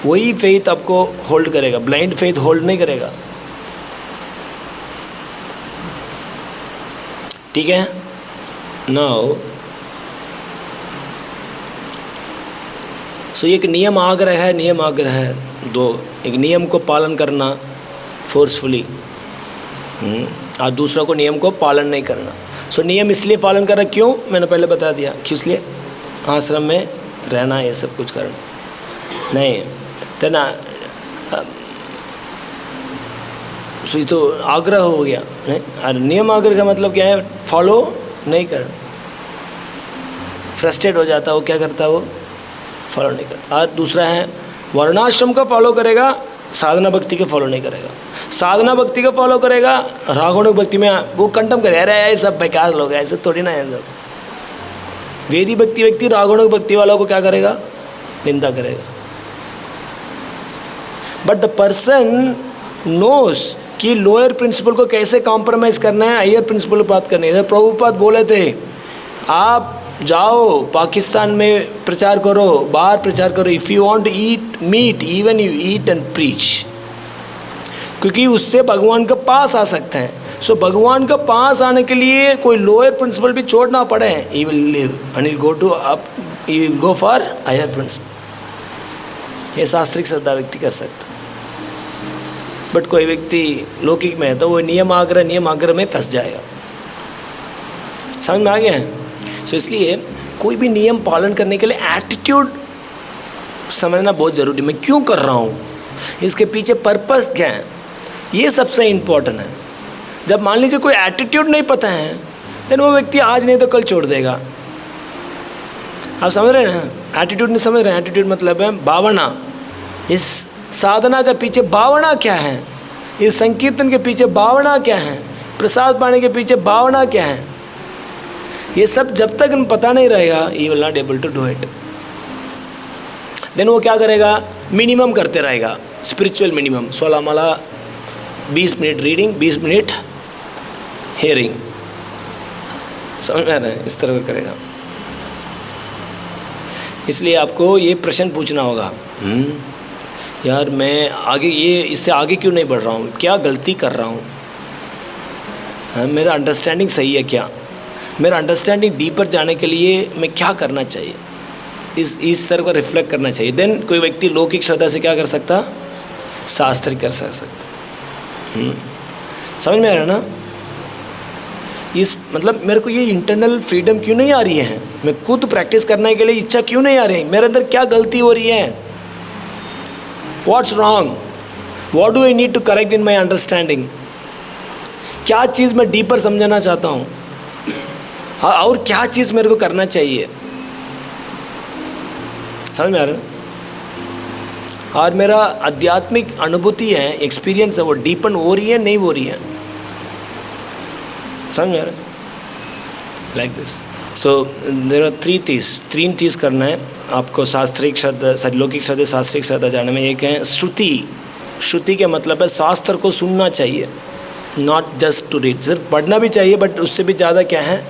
Speaker 1: वही फेथ आपको होल्ड करेगा, ब्लाइंड फेथ होल्ड नहीं करेगा। ठीक है? नाउ सो एक नियम आग्रह है, नियम आग्रह है दो, एक नियम को पालन करना फोर्सफुली, और दूसरा को नियम को पालन नहीं करना। सो नियम इसलिए पालन कर रहा, क्यों? मैंने पहले बता दिया, किस लिए? आश्रम में रहना, ये सब कुछ करना नहीं तो ना, सो तो आग्रह हो गया नहीं। और नियम आग्रह का मतलब क्या है? फॉलो नहीं करना, फ्रस्ट्रेट हो जाता हो, क्या करता वो? फॉलो नहीं करता। और दूसरा है वर्णाश्रम का फॉलो करेगा, साधना भक्ति के फॉलो नहीं करेगा। साधना भक्ति का फॉलो करेगा, रागुणिक भक्ति में वो कंटम करे, अरे ये सब बेकार लोग हैं, ऐसे थोड़ी ना है सब। वेदी भक्ति व्यक्ति रागुणिक भक्ति वालों को क्या करेगा? निंदा करेगा। बट द पर्सन नोस कि लोअर प्रिंसिपल को कैसे कॉम्प्रोमाइज़ करना है, हायर प्रिंसिपल की बात करनी है। प्रभुपाद बोले थे, आप जाओ पाकिस्तान में प्रचार करो, बाहर प्रचार करो, if you want to eat meat even you eat and preach, क्योंकि उससे भगवान के पास आ सकते हैं। सो भगवान के पास आने के लिए कोई लोअर प्रिंसिपल भी छोड़ना पड़े, he will live and go to up, he will go for higher principle. ये शास्त्रिक श्रद्धा व्यक्ति कर सकता। बट कोई व्यक्ति लौकिक में है तो वो नियम आग्रह में फंस जाएगा। समझ में आ गया है? सो इसलिए कोई भी नियम पालन करने के लिए एटीट्यूड समझना बहुत ज़रूरी। मैं क्यों कर रहा हूँ, इसके पीछे पर्पस क्या है, ये सबसे इम्पोर्टेंट है। जब मान लीजिए कोई एटीट्यूड नहीं पता है, देन वो व्यक्ति आज नहीं तो कल छोड़ देगा। आप समझ रहे हैं ना? एटीट्यूड नहीं समझ रहे हैं? एटीट्यूड मतलब है भावना। इस साधना के पीछे भावना क्या है, इस संकीर्तन के पीछे भावना क्या है, प्रसाद पाने के पीछे भावना क्या है, ये सब जब तक पता नहीं रहेगा, he will not able to do it. Then वो क्या करेगा? मिनिमम करते रहेगा, स्पिरिचुअल मिनिमम, 16 माला, 20 मिनट रीडिंग, 20 मिनट हेयरिंग। समझ में आ रहा है? इस तरह का करेगा। इसलिए आपको ये प्रश्न पूछना होगा, यार मैं आगे इससे आगे क्यों नहीं बढ़ रहा हूँ, क्या गलती कर रहा हूँ, मेरा अंडरस्टैंडिंग सही है क्या, मेरा अंडरस्टैंडिंग डीपर जाने के लिए मैं क्या करना चाहिए, इस सर को रिफ्लेक्ट करना चाहिए। देन कोई व्यक्ति लौकिक श्रद्धा से क्या कर सकता, शास्त्र कर सकता। समझ में आ रहा ना? इस मतलब मेरे को ये इंटरनल फ्रीडम क्यों नहीं आ रही है, मैं खुद प्रैक्टिस करने के लिए इच्छा क्यों नहीं आ रही, मेरे अंदर क्या गलती हो रही है, what's wrong, what do I need to correct in my understanding, क्या चीज़ मैं डीपर समझना चाहता हूँ, और क्या चीज़ मेरे को करना चाहिए। समझ में आ रहा है? और मेरा आध्यात्मिक अनुभूति है, एक्सपीरियंस है, वो डीपन हो रही है नहीं हो रही है। समझ में आ रहा है? Like this. So there are तीन चीज़ करना है आपको शास्त्रिक श्रद्धा, लौकिक श्रद्धा शास्त्रिक श्रद्धा जानने में। एक है श्रुति के मतलब है शास्त्र को सुनना चाहिए, नॉट जस्ट टू रीड। सिर्फ पढ़ना भी चाहिए बट उससे भी ज़्यादा क्या है,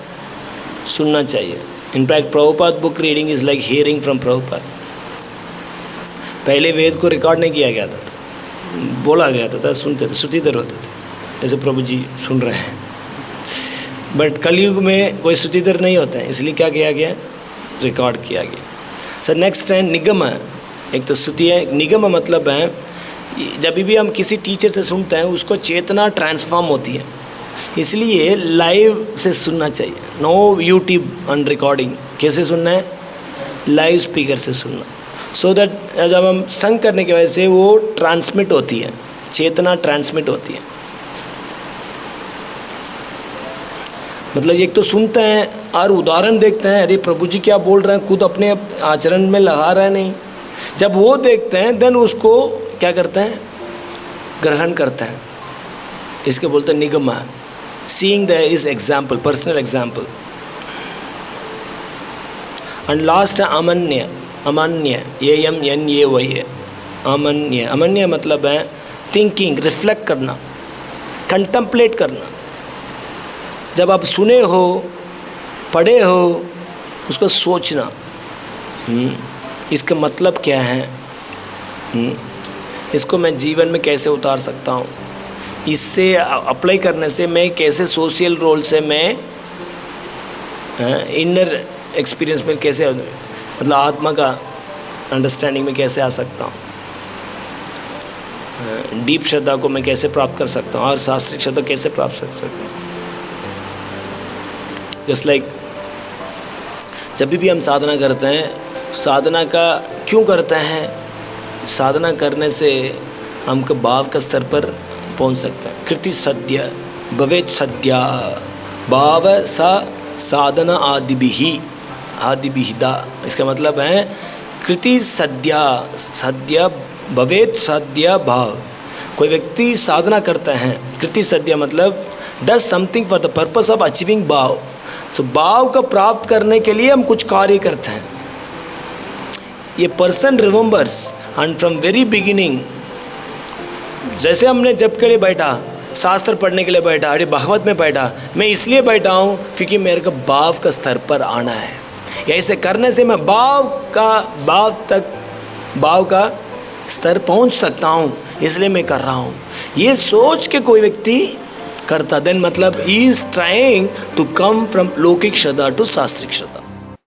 Speaker 1: सुनना चाहिए। In fact Prabhupada book reading is like hearing from Prabhupada. पहले वेद को रिकॉर्ड नहीं किया गया था, बोला गया था, सुनते थे, श्रुतिधर होते थे, जैसे प्रभु जी सुन रहे हैं। बट कलयुग में कोई श्रुतिधर नहीं होता है, इसलिए क्या किया गया, रिकॉर्ड किया गया। सर नेक्स्ट है निगम। एक तो श्रुति है, निगम मतलब है जब भी हम किसी टीचर से सुनते हैं उसको चेतना ट्रांसफॉर्म होती है, इसलिए लाइव से सुनना चाहिए, नो यूट्यूब ऑन रिकॉर्डिंग। कैसे सुनना है, लाइव स्पीकर से सुनना, सो दैट जब हम संग करने की वजह से वो ट्रांसमिट होती है, चेतना ट्रांसमिट होती है। मतलब एक तो सुनते हैं और उदाहरण देखते हैं, अरे प्रभु जी क्या बोल रहे हैं, खुद अपने आचरण में लगा रहे हैं नहीं। जब वो देखते हैं देन उसको क्या करते हैं, ग्रहण करते हैं। इसके बोलते हैं निगम। Seeing the is example, personal example. And last है अमन्य। अमन्य AMNAY, अमन्य। अमन्य मतलब है थिंकिंग, रिफ्लेक्ट करना, कंटेम्पलेट करना। जब आप सुने हो, पढ़े हो, उसको सोचना, इसका मतलब क्या है, इसको मैं जीवन में कैसे उतार सकता हूँ, इससे अप्लाई करने से मैं कैसे सोशल रोल से मैं इनर एक्सपीरियंस में कैसे, मतलब आत्मा का अंडरस्टैंडिंग में कैसे आ सकता हूँ, डीप श्रद्धा को मैं कैसे प्राप्त कर सकता हूँ, और शास्त्रिक श्रद्धा कैसे प्राप्त कर सकता हूँ। जस्ट लाइक जब भी हम साधना करते हैं, साधना का क्यों करते हैं, साधना करने से हमको भाव का स्तर पर पहुंच सकते हैं। कृति सद्य भवेत सद्या भाव सा साधना आदिभिहिता। इसका मतलब है कृति सद्य भवेत सद्य भाव। कोई व्यक्ति साधना करता है, कृति सद्य मतलब does something for the purpose of achieving भाव। सो भाव का प्राप्त करने के लिए हम कुछ कार्य करते हैं। ये person remembers and from very beginning, जैसे हमने जप के लिए बैठा, शास्त्र पढ़ने के लिए बैठा, अरे भागवत में बैठा, मैं इसलिए बैठा हूँ क्योंकि मेरे को भाव का स्तर पर आना है, या ऐसे करने से मैं भाव का स्तर पहुँच सकता हूँ, इसलिए मैं कर रहा हूँ। ये सोच के कोई व्यक्ति करता, देन मतलब he is trying to come from लौकिक श्रद्धा टू शास्त्रिक श्रद्धा।